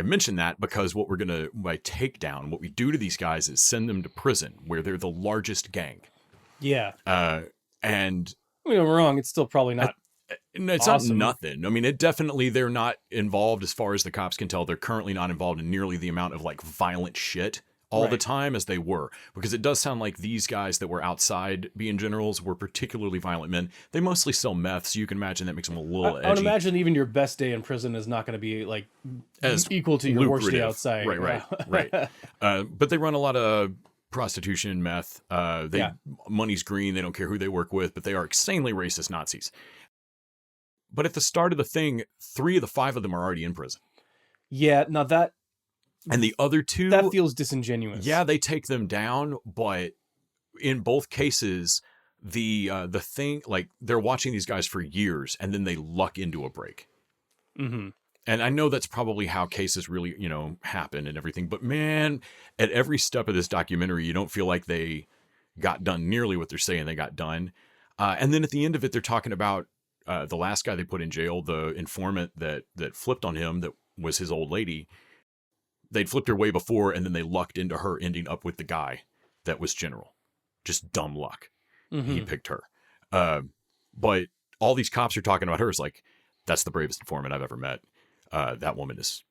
mention that because by takedown, what we do to these guys is send them to prison, where they're the largest gang. Yeah. And I mean, I'm wrong. It's still probably not. It's awesome. Not nothing. I mean, they're not involved, as far as the cops can tell. They're currently not involved in nearly the amount of like violent shit all the time as they were, because it does sound like these guys that were outside being generals were particularly violent men. They mostly sell meth, so you can imagine that makes them a little edgy. I would imagine even your best day in prison is not going to be like as equal to your worst day outside. Right. But they run a lot of prostitution, meth. Money's green. They don't care who they work with, but they are insanely racist Nazis. But at the start of the thing, 3 of the 5 of them are already in prison. Yeah, now that... And the other 2... That feels disingenuous. Yeah, they take them down, but in both cases, the thing... Like, they're watching these guys for years, and then they luck into a break. Mm-hmm. And I know that's probably how cases really, happen and everything. But man, at every step of this documentary, you don't feel like they got done nearly what they're saying they got done. And then at the end of it, they're talking about the last guy they put in jail, the informant that flipped on him, that was his old lady. They'd flipped her way before, and then they lucked into her ending up with the guy that was general. Just dumb luck. Mm-hmm. He picked her. But all these cops are talking about her is like, that's the bravest informant I've ever met. That woman is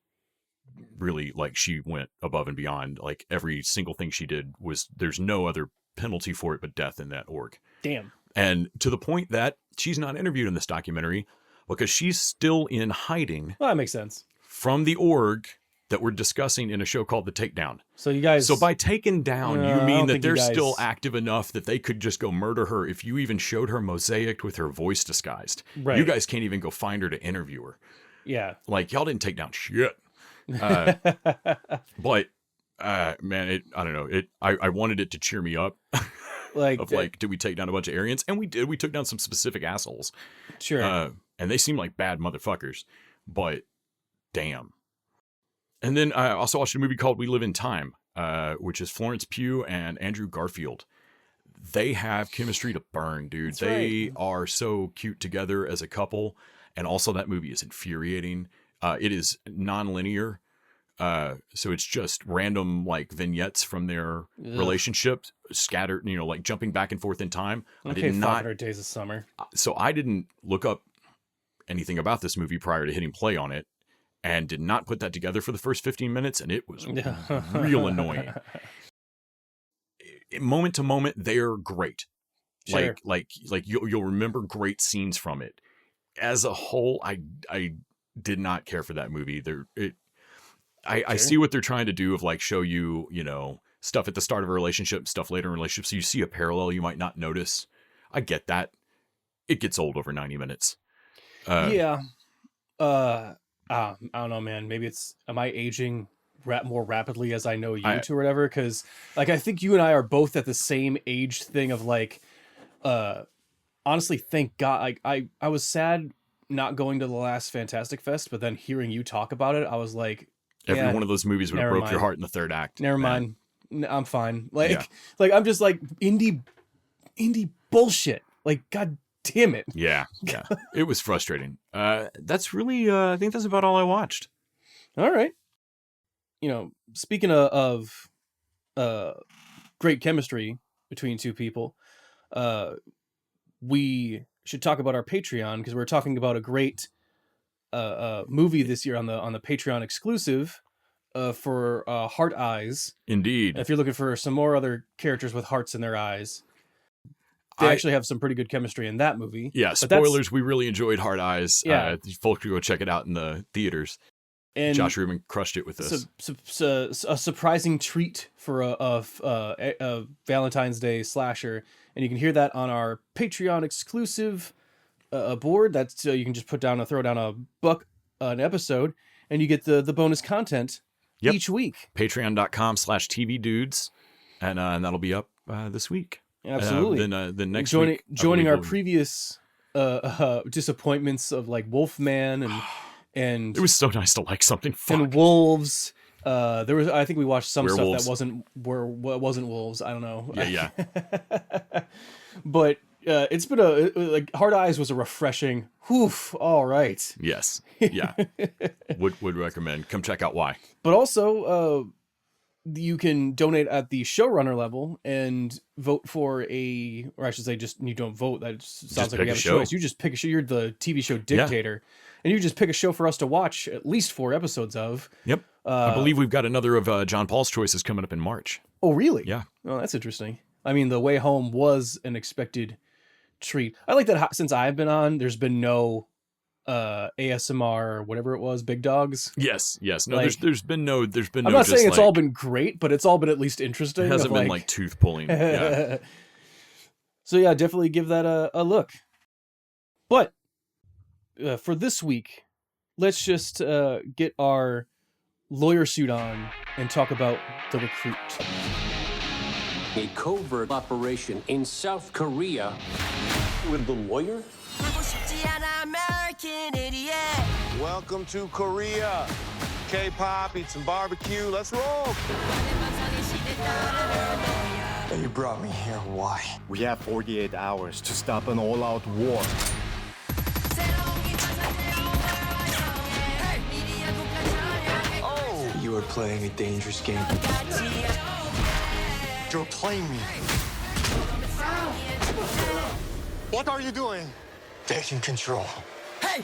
really, like, she went above and beyond. Like, every single thing she did there's no other penalty for it but death in that org. Damn. And to the point that she's not interviewed in this documentary because she's still in hiding. Well, that makes sense. From the org that we're discussing in a show called The Takedown. So by taken down, you mean that they're still active enough that they could just go murder her if you even showed her mosaicked with her voice disguised. Right. You guys can't even go find her to interview her. Yeah. Like, y'all didn't take down shit. But, man, I don't know. I wanted it to cheer me up. Did we take down a bunch of Aryans? And we did. We took down some specific assholes. Sure. And they seem like bad motherfuckers. But, damn. And then I also watched a movie called We Live in Time, which is Florence Pugh and Andrew Garfield. They have chemistry to burn, dude. That's they are so cute together as a couple. And also that movie is infuriating. It is non-linear. So it's just random like vignettes from their relationship scattered, like jumping back and forth in time. Okay, 500 Days of Summer. So I didn't look up anything about this movie prior to hitting play on it, and did not put that together for the first 15 minutes. And it was real annoying. Moment to moment, they're great. Sure. Like you'll remember great scenes from it. As a whole, I did not care for that movie. I see what they're trying to do of like show you, stuff at the start of a relationship, stuff later in a relationship. So you see a parallel you might not notice. I get that. It gets old over 90 minutes. Yeah. I don't know, man. Maybe am I aging more rapidly as I know you two or whatever? Because like, I think you and I are both at the same age thing of like, honestly, thank God. Like I was sad not going to the last Fantastic Fest, but then hearing you talk about it, I was like, every one of those movies would have broke your heart in the third act. Never mind. I'm fine. Like I'm just like indie bullshit. Like, God damn it. Yeah. It was frustrating. That's really, I think that's about all I watched. All right. You know, speaking of great chemistry between two people, we should talk about our Patreon, because we're talking about a great movie this year on the Patreon exclusive for Heart Eyes. Indeed. If you're looking for some more other characters with hearts in their eyes, they actually have some pretty good chemistry in that movie. Yeah, spoilers, we really enjoyed Heart Eyes. Yeah. Folks can go check it out in the theaters. And Josh Rubin crushed it with this. A surprising treat for a Valentine's Day slasher. And you can hear that on our Patreon exclusive board. That's you can just throw down $1 an episode, and you get the bonus content each week. Patreon.com/TV Dudes, and that'll be up this week. Absolutely. Then next week, joining our we'll... previous disappointments of like Wolfman and it was so nice to like something. Fuck. And Wolves. I think we watched some Werewolves. Stuff that wasn't Wolves. I don't know. Yeah. But it's been like Hard Eyes was a refreshing. All right. Yes. Yeah. would recommend. Come check out why. But also, you can donate at the showrunner level and vote for or I should say, just you don't vote. That sounds like we have a choice. You just pick a show. You're the TV show dictator. Yeah. And you just pick a show for us to watch at least 4 episodes of. Yep. I believe we've got another of John Paul's choices coming up in March. Oh, really? Yeah. Oh, that's interesting. I mean, The Way Home was an expected treat. I like that since I've been on, there's been no ASMR or whatever it was, Big Dogs. Yes. No, like, there's been no. I'm not saying it's all been great, but it's all been at least interesting. It hasn't been like tooth pulling. Yeah. So yeah, definitely give that a look. But for this week, let's just get our lawyer suit on and talk about The Recruit. A covert operation in South Korea with the lawyer? Welcome to Korea. K-pop, eat some barbecue, let's roll. You brought me here, why? We have 48 hours to stop an all-out war. Oh! You are playing a dangerous game. You're playing me. What are you doing? Taking control. Hey!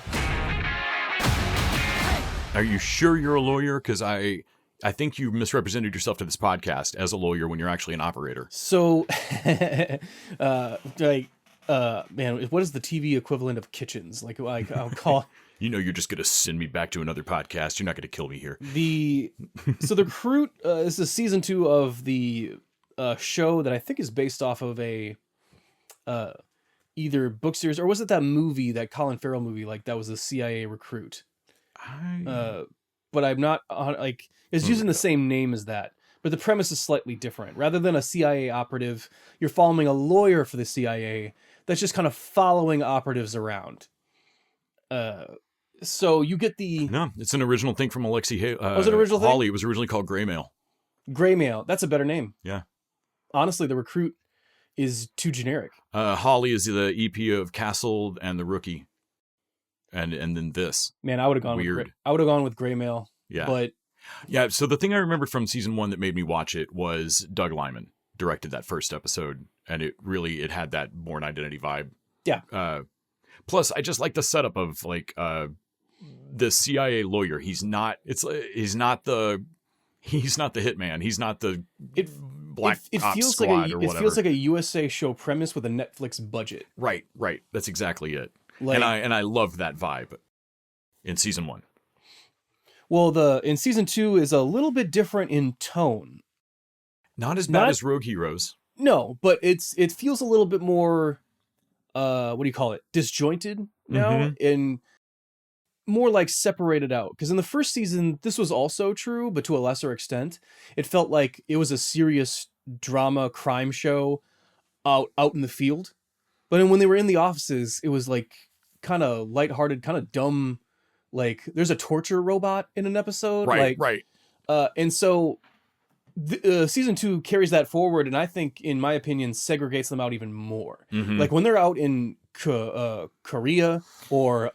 Are you sure you're a lawyer? Because I think you misrepresented yourself to this podcast as a lawyer when you're actually an operator. So, man, what is the TV equivalent of Kitchens? Like I'll call. You're just gonna send me back to another podcast. You're not gonna kill me here. The Recruit is the season 2 of the show that I think is based off of a either book series, or was it that movie, that Colin Farrell movie, like that was a CIA recruit. But I'm not like it's using the same name as that, but the premise is slightly different. Rather than a CIA operative, you're following a lawyer for the CIA that's just kind of following operatives around. So you get No, it's an original thing from Alexi was it an original Hawley. thing? It was originally called Gray Mail. Gray Mail. That's a better name. Yeah. Honestly, The Recruit is too generic. Hawley is the EP of Castle and The Rookie. And then this. Man, I would have gone with Gray Mail. Yeah. But yeah, so the thing I remember from season 1 that made me watch it was Doug Liman directed that first episode, and it had that Bourne Identity vibe. Yeah. Plus, I just like the setup of like the CIA lawyer. He's not the hitman. He's not the black ops squad or whatever. It feels like a USA show premise with a Netflix budget. Right. That's exactly it. Like, and I loved that vibe in season 1. Well, in season 2 is a little bit different in tone. Not as bad as Rogue Heroes. No, but it feels a little bit more, what do you call it? Disjointed now, and more like separated out. Because in the first season, this was also true, but to a lesser extent. It felt like it was a serious drama crime show out in the field. But then when they were in the offices, it was like kind of lighthearted, kind of dumb. Like there's a torture robot in an episode. Right. And so season 2 carries that forward, and I think, in my opinion, segregates them out even more. Like when they're out in Korea or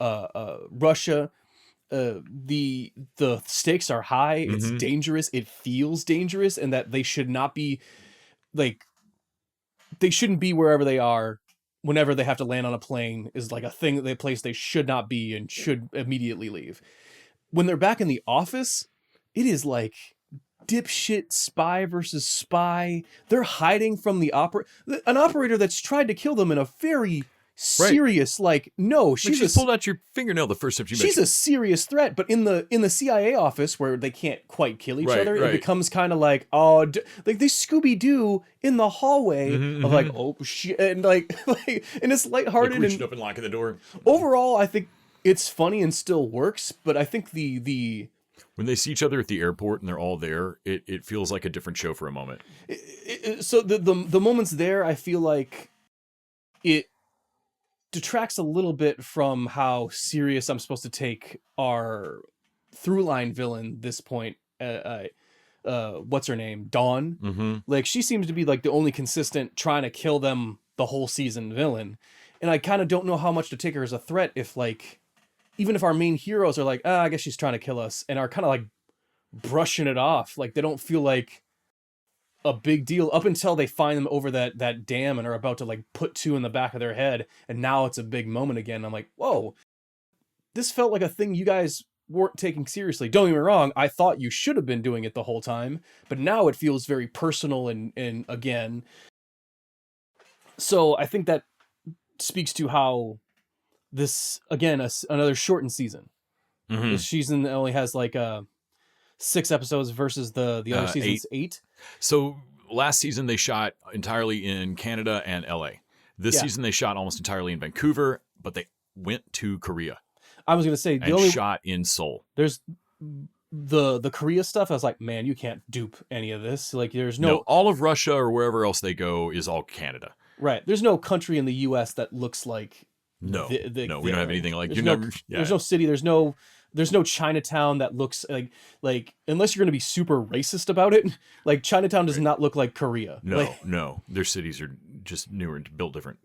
Russia, the stakes are high. It's dangerous. It feels dangerous, and that they should not be like, they shouldn't be wherever they are. Whenever they have to land on a plane is like a thing, a place they should not be and should immediately leave. When they're back in the office, it is like dipshit spy versus spy. They're hiding from an operator that's tried to kill them in a very serious, like, no, she pulled out your fingernail the first time she met she's a serious threat. But in the CIA office, where they can't quite kill each other, it becomes kind of like, like they Scooby-Doo in the hallway of like, oh shit, and like and it's lighthearted, like reaching up and locking the door. Overall, I think it's funny and still works, but I think the when they see each other at the airport and they're all there, it feels like a different show for a moment. So the moments there, I feel like it detracts a little bit from how serious I'm supposed to take our through line villain this point. What's her name? Dawn. Like, she seems to be like the only consistent trying to kill them the whole season villain. And I kind of don't know how much to take her as a threat if, like, even if our main heroes are like, I guess she's trying to kill us, and are kind of like brushing it off. Like, they don't feel like a big deal up until they find them over that dam and are about to like put 2 in the back of their head. And now it's a big moment again. I'm like, whoa, this felt like a thing you guys weren't taking seriously. Don't get me wrong. I thought you should have been doing it the whole time, but now it feels very personal and again. So I think that speaks to how this, again, another shortened season. This season only has like 6 episodes versus the other season's 8. So last season they shot entirely in Canada and LA. This season they shot almost entirely in Vancouver, but they went to Korea. I was going to say shot in Seoul. There's the Korea stuff. I was like, man, you can't dupe any of this. Like, there's no all of Russia or wherever else they go is all Canada. Right. There's no country in the U.S. that looks like no. We don't have anything like There's no city. There's no Chinatown that looks like unless you're going to be super racist about it. Like, Chinatown does not look like Korea. No. Their cities are just newer and built different.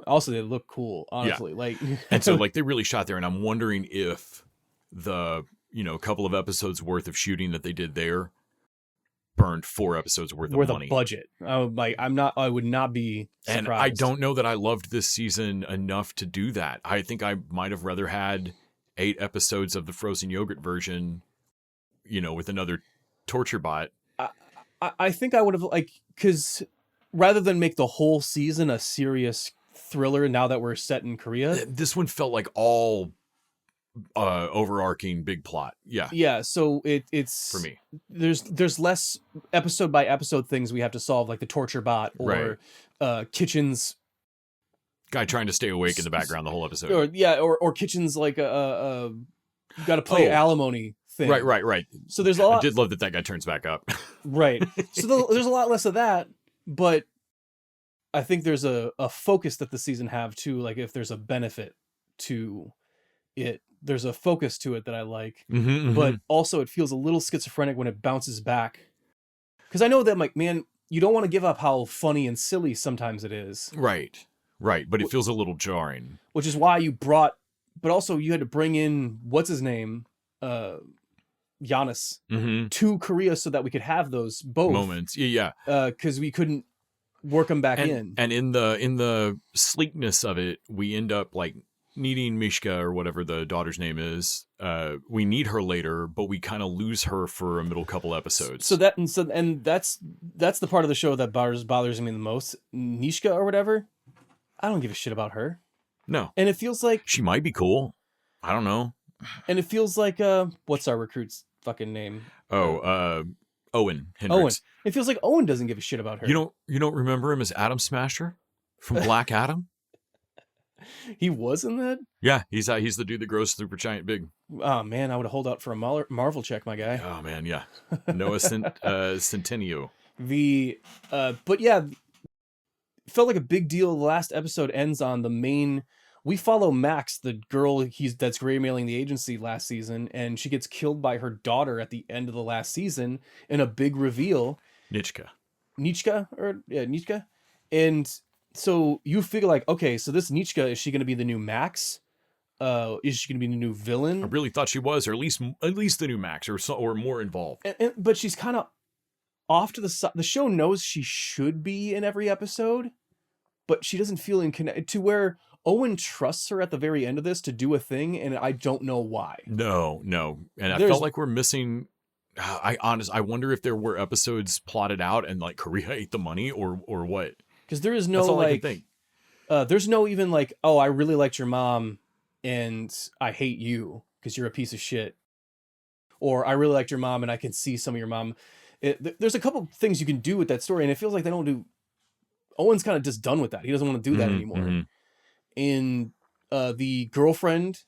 Also, they look cool, honestly. Yeah. Like, and so like they really shot there, and I'm wondering if the couple of episodes worth of shooting that they did there burned 4 episodes worth of money. A budget. I would not be surprised. And I don't know that I loved this season enough to do that. I think I might have rather had 8 episodes of the frozen yogurt version, with another torture bot. I think I would have, because rather than make the whole season a serious thriller now that we're set in Korea, this one felt like all overarching big plot. Yeah. So it's for me. There's less episode by episode things we have to solve, like the torture bot or Kitchen's guy trying to stay awake in the background the whole episode. Or Kitchen's like you got to play alimony thing. Right. So there's a lot. I did love that guy turns back up. Right. So there's a lot less of that, but I think there's a focus that the season have too. Like, if there's a benefit to it, there's a focus to it that I like, but also it feels a little schizophrenic when it bounces back. Because I know that, like, man, you don't want to give up how funny and silly sometimes it is. Right. But it feels a little jarring. Which is why but also you had to bring in, what's his name? Giannis to Korea so that we could have those both moments. Yeah. Because we couldn't work them back in. And in the sleekness of it, we end up like needing Mishka, or whatever the daughter's name is. We need her later, but we kind of lose her for a middle couple episodes. So that's the part of the show that bothers me the most. Nishka or whatever. I don't give a shit about her. No. And it feels like she might be cool. I don't know. And it feels like what's our recruit's fucking name? Owen Hendricks. It feels like Owen doesn't give a shit about her. You don't remember him as Adam Smasher from Black Adam? He was in that? Yeah, he's the dude that grows super giant big. Oh man, I would hold out for a Marvel check, my guy. Oh man, yeah. Noah Centineo. But yeah, felt like a big deal. The last episode ends on the main. We follow Max, the girl that's graymailing the agency last season, and she gets killed by her daughter at the end of the last season in a big reveal. Nichka. And so you figure like, okay, so this Nichka, is she going to be the new Max? Is she going to be the new villain? I really thought she was, or at least the new Max, or more involved. But she's kind of off to the side. The show knows she should be in every episode, but she doesn't feel connected to where Owen trusts her at the very end of this to do a thing, and I don't know why. No. And I felt like we're missing... I wonder if there were episodes plotted out and like Korea ate the money or what. Because there is no That's all like... I can think. There's no even like, oh, I really liked your mom and I hate you because you're a piece of shit. Or I really liked your mom and I can see some of your mom. There's a couple things you can do with that story, and it feels like they don't do... Owen's kind of just done with that. He doesn't want to do that anymore. Mm-hmm. In the girlfriend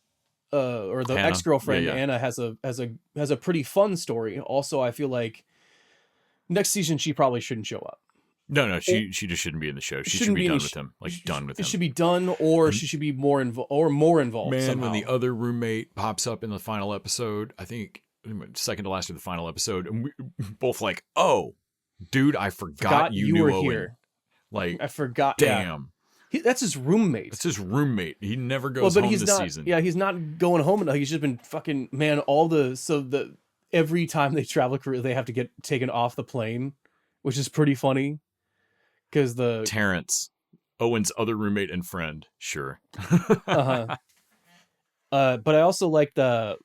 or the Hannah. ex-girlfriend, Yeah. Anna has a pretty fun story. Also, I feel like next season she probably shouldn't show up. No, she just shouldn't be in the show. She should be done with him. Done with him. It should be done, or she should be more involved. Man, somehow. when the other roommate pops up in the final episode, I think second to last of the final episode, and we both like, oh, dude, I forgot you knew were Owen. here. Like, I forgot. Damn. Yeah. That's his roommate. It's his roommate. He never goes home this season. Yeah, he's not going home. He's just been fucking, man, every time they travel Korea, they have to get taken off the plane, which is pretty funny. Because Terrence, Owen's other roommate and friend, sure. But I also like the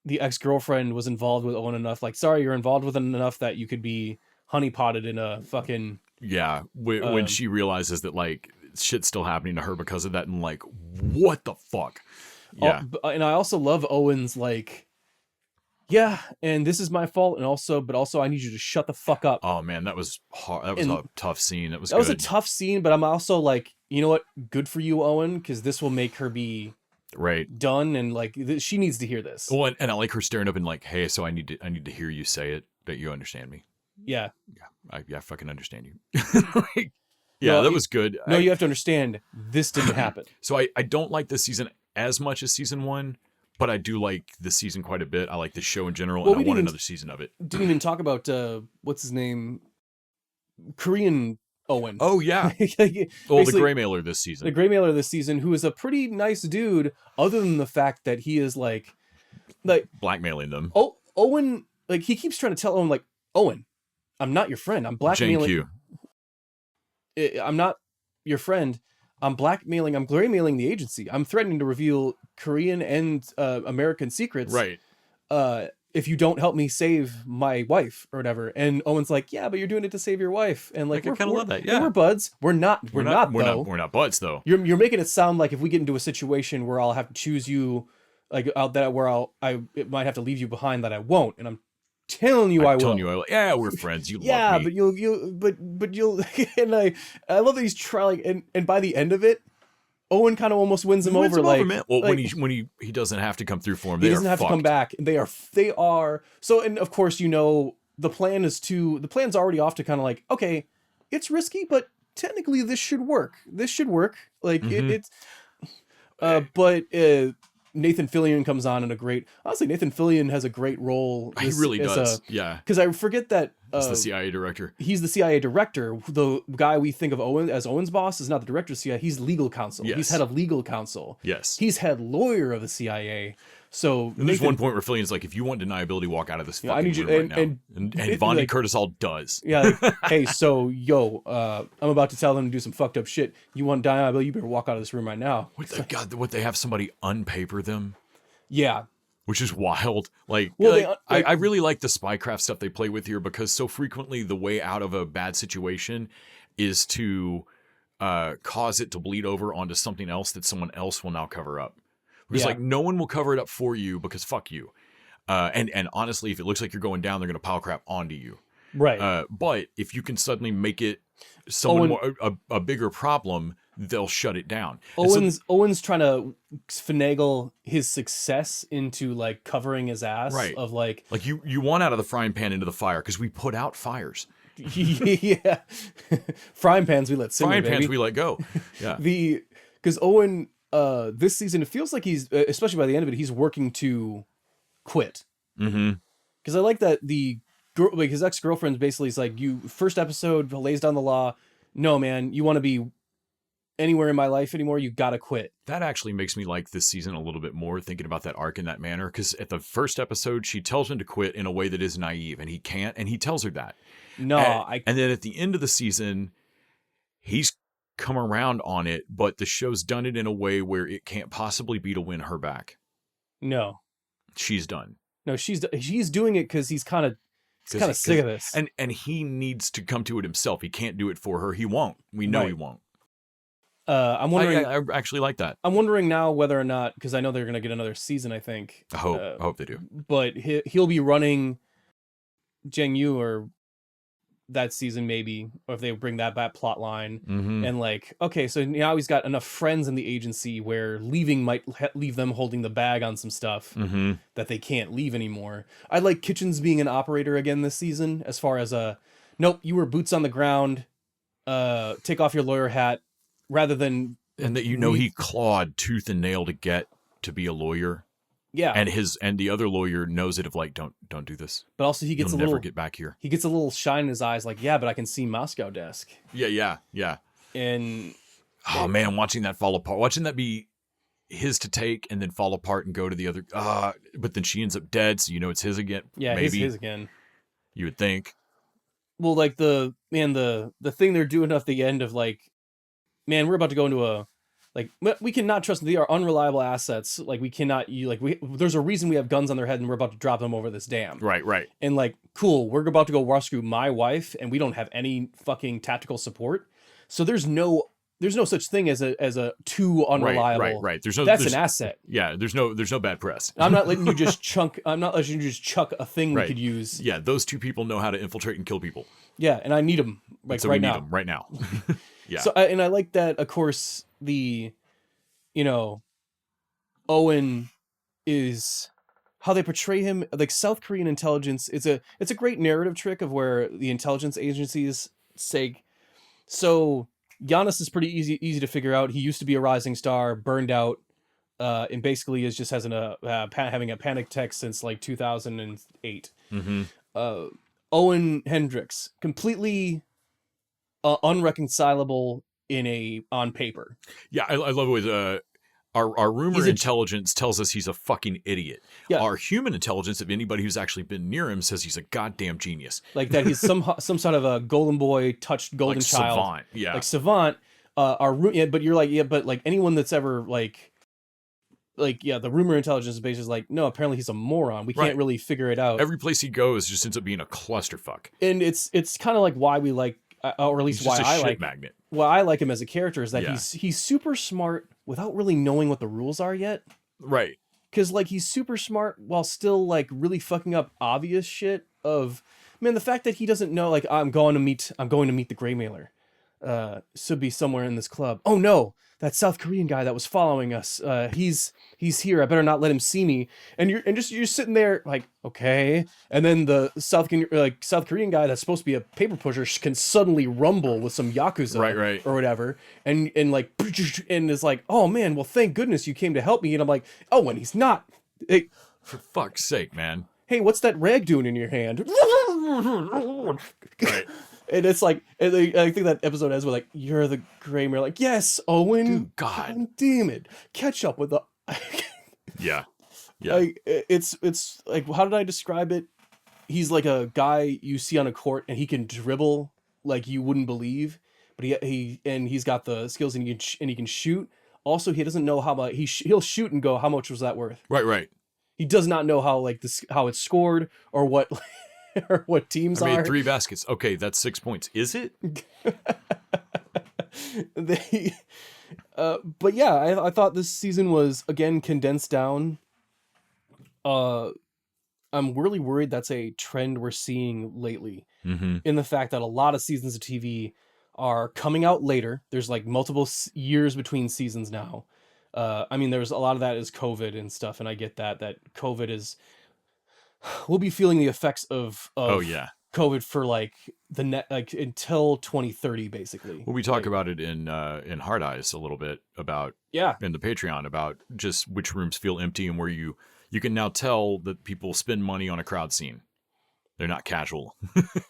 ex-girlfriend was involved with Owen enough. Like, sorry, you're involved with him enough that you could be honeypotted in a fucking... Yeah, when she realizes that, like, shit's still happening to her because of that, and like, what the fuck? Yeah. And I also love Owen's, like, yeah, and this is my fault, but also I need you to shut the fuck up. Oh man, that was hard. That was a tough scene. That was a tough scene, but I'm also like, you know what? Good for you, Owen, because this will make her be done, and like she needs to hear this. Well, and I like her staring up and like, hey, so I need to hear you say it that you understand me. Yeah. I fucking understand you. That was good. No, you have to understand this didn't happen. So I don't like this season as much as season 1. But I do like this season quite a bit. I like the show in general, and I want another season of it. Didn't even talk about what's his name, Korean Owen. Oh yeah, the gray mailer this season. The gray mailer this season, who is a pretty nice dude, other than the fact that he is like blackmailing them. Oh, Owen, like he keeps trying to tell Owen, like, Owen, I'm not your friend. I'm blackmailing. I'm not your friend. I'm blackmailing. I'm graymailing the agency. I'm threatening to reveal Korean and American secrets. Right. If you don't help me save my wife or whatever. And Owen's like, yeah, but you're doing it to save your wife. And like, I kind of love that. Yeah, we're buds. We're not buds though. You're making it sound like if we get into a situation where I'll have to choose you, like it might have to leave you behind, that I won't. And I'm telling you, I will. Yeah, we're friends. You love me. But you'll and I love that he's trying, and by the end of it, Owen kind of almost wins him over. Man. Well, when he doesn't have to come through for him, he doesn't have to come back. They are so, and of course, the plan's already off to kind of like, okay, it's risky, but technically this should work. Like it's but Nathan Fillion comes on in honestly, Nathan Fillion has a great role. He really does. Yeah. Because I forget that he's the CIA director. He's the CIA director. The guy we think of as Owen's boss is not the director of CIA. He's legal counsel. Yes. He's head of legal counsel. Yes. He's head lawyer of the CIA. So and there's one point where Fillion's like, if you want deniability, walk out of this fucking I need you, room right now. And Vonnie Curtis all does. Yeah. Like, hey, so I'm about to tell them to do some fucked up shit. You want deniability? You better walk out of this room right now. What they have somebody unpaper them? Yeah. Which is wild. Like, I really like the spycraft stuff they play with here, because so frequently the way out of a bad situation is to cause it to bleed over onto something else that someone else will now cover up. Because like no one will cover it up for you because fuck you. And honestly, if it looks like you're going down, they're going to pile crap onto you. Right. But if you can suddenly make it a bigger problem, they'll shut it down. Owen's trying to finagle his success into like covering his ass, right? Of like you want out of the frying pan into the fire because we put out fires. Yeah, frying pans we let simmer, frying baby. pans we let go. Yeah, because Owen this season it feels like he's especially by the end of it he's working to quit. Because I like that the girl, like his ex-girlfriend's basically is like, you first episode lays down the law. No, man, you want to be anywhere in my life anymore, you gotta quit. That actually makes me like this season a little bit more, thinking about that arc in that manner, because at the first episode she tells him to quit in a way that is naive, and he can't, and he tells her that. And then at the end of the season he's come around on it, but the show's done it in a way where it can't possibly be to win her back. No, she's done. No, she's doing it because he's kind of sick of this, and he needs to come to it himself. He can't do it for her. He won't. We know he won't. I'm wondering. I actually like that. I'm wondering now whether or not, because I know they're going to get another season. I think. I hope they do. But he'll be running Zheng Yu or that season maybe, or if they bring that plot line, and like, okay, so now he's got enough friends in the agency where leaving might leave them holding the bag on some stuff that they can't leave anymore. I like Kitchens being an operator again this season, as far as nope, you were boots on the ground, take off your lawyer hat, rather than, and that he clawed tooth and nail to get to be a lawyer. Yeah, and the other lawyer knows it, of like, don't do this. But also he gets You'll never get back here. He gets a little shine in his eyes, like, yeah, but I can see Moscow desk. Yeah. And oh man, watching that fall apart, watching that be his to take and then fall apart and go to the other. But then she ends up dead, so it's his again. Yeah, maybe his again. You would think. Well, like the thing they're doing at the end of like, man, we're about to go into like, we cannot trust them. They are unreliable assets. Like, we cannot, there's a reason we have guns on their head and we're about to drop them over this dam. Right. And like, cool, we're about to go rescue my wife and we don't have any fucking tactical support. So there's no such thing as a too unreliable. Right. There's an asset. Yeah. There's no bad press. I'm not letting you just chuck a thing we could use. Yeah. Those two people know how to infiltrate and kill people. Yeah. And I need them like so right we need now. them right now. Yeah. So, and I like that, of course, Owen is how they portray him, like South Korean intelligence. It's a great narrative trick of where the intelligence agencies say, so Giannis is pretty easy to figure out. He used to be a rising star, burned out, and basically is just having a panic attack since like 2008. Owen Hendricks, completely unreconcilable on paper. Yeah, I love it with our rumor intelligence tells us he's a fucking idiot. Yeah. Our human intelligence, if anybody who's actually been near him, says he's a goddamn genius. Like that he's some sort of a golden boy touched golden like child. Savant. Yeah. Like savant. But you're like, yeah, but like anyone that's ever the rumor intelligence base is like, no, apparently he's a moron. We can't really figure it out. Every place he goes just ends up being a clusterfuck. And it's kind of like why we like, or at least he's why just a I shit like magnet. Why I like him as a character is that he's super smart without really knowing what the rules are yet. Right. Because like he's super smart while still like really fucking up obvious shit of, man, the fact that he doesn't know, like, I'm going to meet the Gray Mailer. Should be somewhere in this club. Oh no, that South Korean guy that was following us. He's here. I better not let him see me. And you're sitting there like, okay. And then the South Korean guy that's supposed to be a paper pusher can suddenly rumble with some yakuza, right, or whatever, and it's like, oh man, well thank goodness you came to help me. And I'm like, oh, and he's not. Hey, for fuck's sake, man. Hey, what's that rag doing in your hand? Right. And it's like, and I think that episode ends with like, you're the Gray Mailer. Like, yes, Owen. Dude, God damn it. Catch up with the. Yeah. Like, it's like, how did I describe it? He's like a guy you see on a court and he can dribble like you wouldn't believe, but he's got the skills and he can shoot. Also, he doesn't know how much he'll shoot and go, how much was that worth? Right. He does not know how how it's scored or what. Or what teams I made are. 3 baskets. Okay, that's 6 points. Is it? But yeah, I thought this season was again condensed down. I'm really worried that's a trend we're seeing lately, mm-hmm. in the fact that a lot of seasons of TV are coming out later. There's like multiple years between seasons now. I mean, there's a lot of that is COVID and stuff, and I get that COVID is, we'll be feeling the effects of oh yeah, COVID for like until 2030 basically. Well, we talk about it in Hard Eyes a little bit about in the Patreon about just which rooms feel empty and where you can now tell that people spend money on a crowd scene. They're not casual.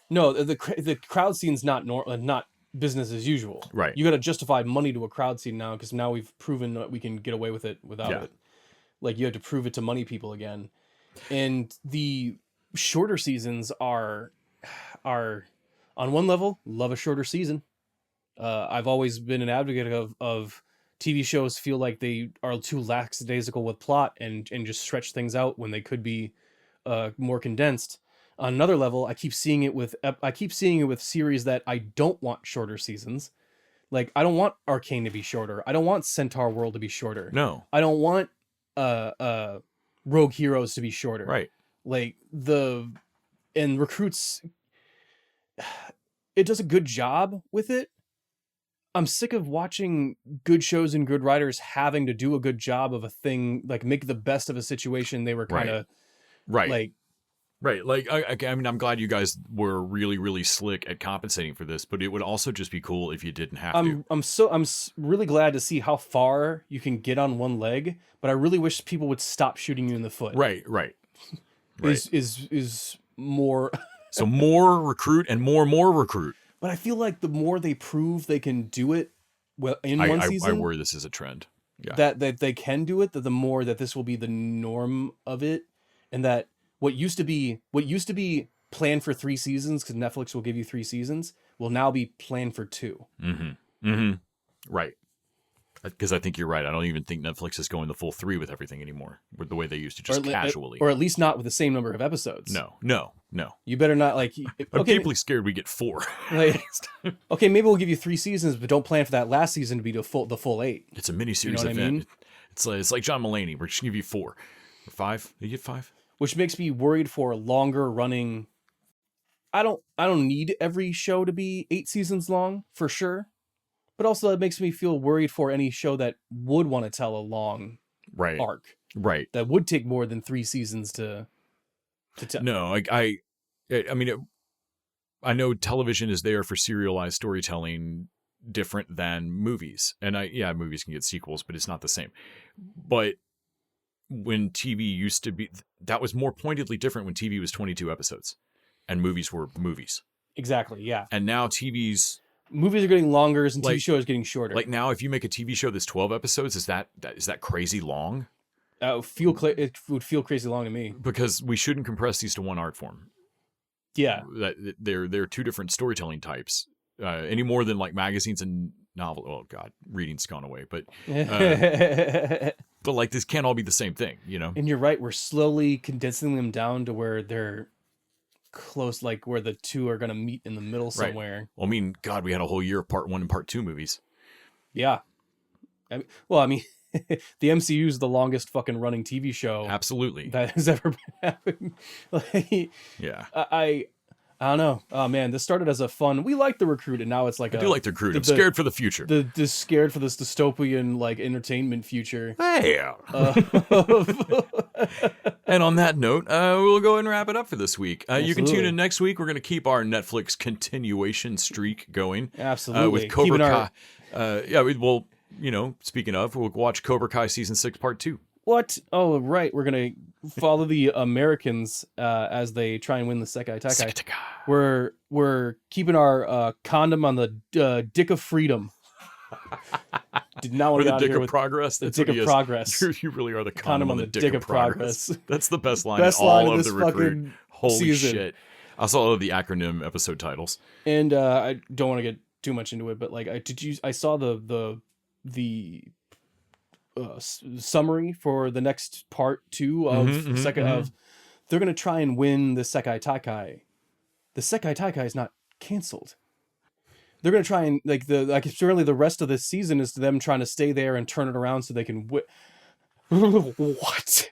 No, the crowd scene's not not business as usual. Right. You got to justify money to a crowd scene now because now we've proven that we can get away with it without it. Like you have to prove it to money people again. And the shorter seasons are on one level, love a shorter season. I've always been an advocate of TV shows feel like they are too lackadaisical with plot and just stretch things out when they could be more condensed. On another level, I keep seeing it with series that I don't want shorter seasons. Like I don't want Arcane to be shorter. I don't want Centaur World to be shorter. No. I don't want Rogue Heroes to be shorter. Right. Like and Recruits, it does a good job with it. I'm sick of watching good shows and good writers having to do a good job of a thing, like make the best of a situation they were kind of Right. Like, I mean, I'm glad you guys were really, really slick at compensating for this, but it would also just be cool if you didn't have to. I'm really glad to see how far you can get on one leg, but I really wish people would stop shooting you in the foot. Right. Is more. So more recruit and more recruit. But I feel like the more they prove they can do it well in one season, I worry this is a trend. Yeah. That they can do it, that the more that this will be the norm of it, and that what used to be planned for 3 seasons, because Netflix will give you 3 seasons, will now be planned for 2. Mm-hmm. Mm-hmm. Right. Because I think you're right. I don't even think Netflix is going the full 3 with everything anymore, with the way they used to just casually. Or at least not with the same number of episodes. No. You better not like. I'm deeply scared we get 4. Like, okay, maybe we'll give you 3 seasons, but don't plan for that last season to be the full 8. It's a miniseries you know event. I mean? It's like John Mulaney. We're just gonna give you 4 or 5. You get 5. Which makes me worried for longer running. I don't need every show to be 8 seasons long for sure, but also it makes me feel worried for any show that would want to tell a long arc, that would take more than 3 seasons to tell. No, I mean, I know television is there for serialized storytelling, different than movies, and movies can get sequels, but it's not the same. But when TV used to be, that was more pointedly different when TV was 22 episodes and movies were movies. Exactly. Yeah. And now movies are getting longer and TV shows are getting shorter. Like now, if you make a TV show that's 12 episodes, is that crazy long? It would feel crazy long to me, because we shouldn't compress these to one art form. Yeah. They're 2 different storytelling types, any more than like magazines and novel. Oh God, reading's gone away, but but like this can't all be the same thing, you know? And you're right. We're slowly condensing them down to where they're close, like where the 2 are going to meet in the middle somewhere. Right. Well, I mean, God, we had a whole year of part 1 and part 2 movies. Yeah. The MCU is the longest fucking running TV show. Absolutely. That has ever been happened. Yeah. I don't know. Oh man, this started as a fun. We like The Recruit, and now it's like I do like The Recruit. I'm scared for the future. The scared for this dystopian like entertainment future. Hey. And on that note, we'll go and wrap it up for this week. You can tune in next week. We're going to keep our Netflix continuation streak going. Absolutely. With Cobra Kai. Speaking of, we'll watch Cobra Kai season 6 part 2. What? Oh, right. We're gonna follow the Americans as they try and win the Sekai Taikai. We're keeping our condom on the dick of freedom. Did not want to the dick of progress. The dick of progress. You really are the condom on the dick of progress. That's the best line. Best in line all of of this the Recruit. fucking Holy season. shit! I also love the acronym episode titles. And I don't want to get too much into it, but like I saw the summary for the next part 2 of they're going to try and win the Sekai Taikai. The Sekai Taikai is not canceled. They're going to try and certainly the rest of this season is them trying to stay there and turn it around so they can what?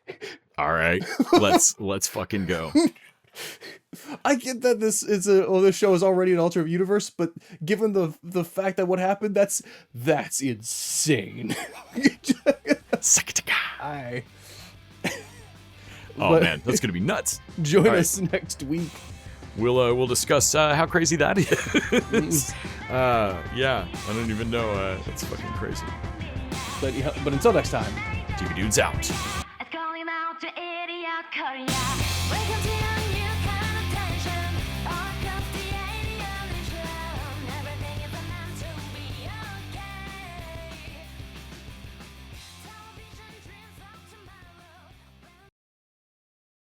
All right, let's fucking go. I get that this show is already an alternate universe, but given the fact that what happened, that's insane. Oh man, that's gonna be nuts. Join us next week. We'll discuss how crazy that is. Yeah, I don't even know. It's fucking crazy. But until next time, TV Dudes out. It's going out to idiot Korea.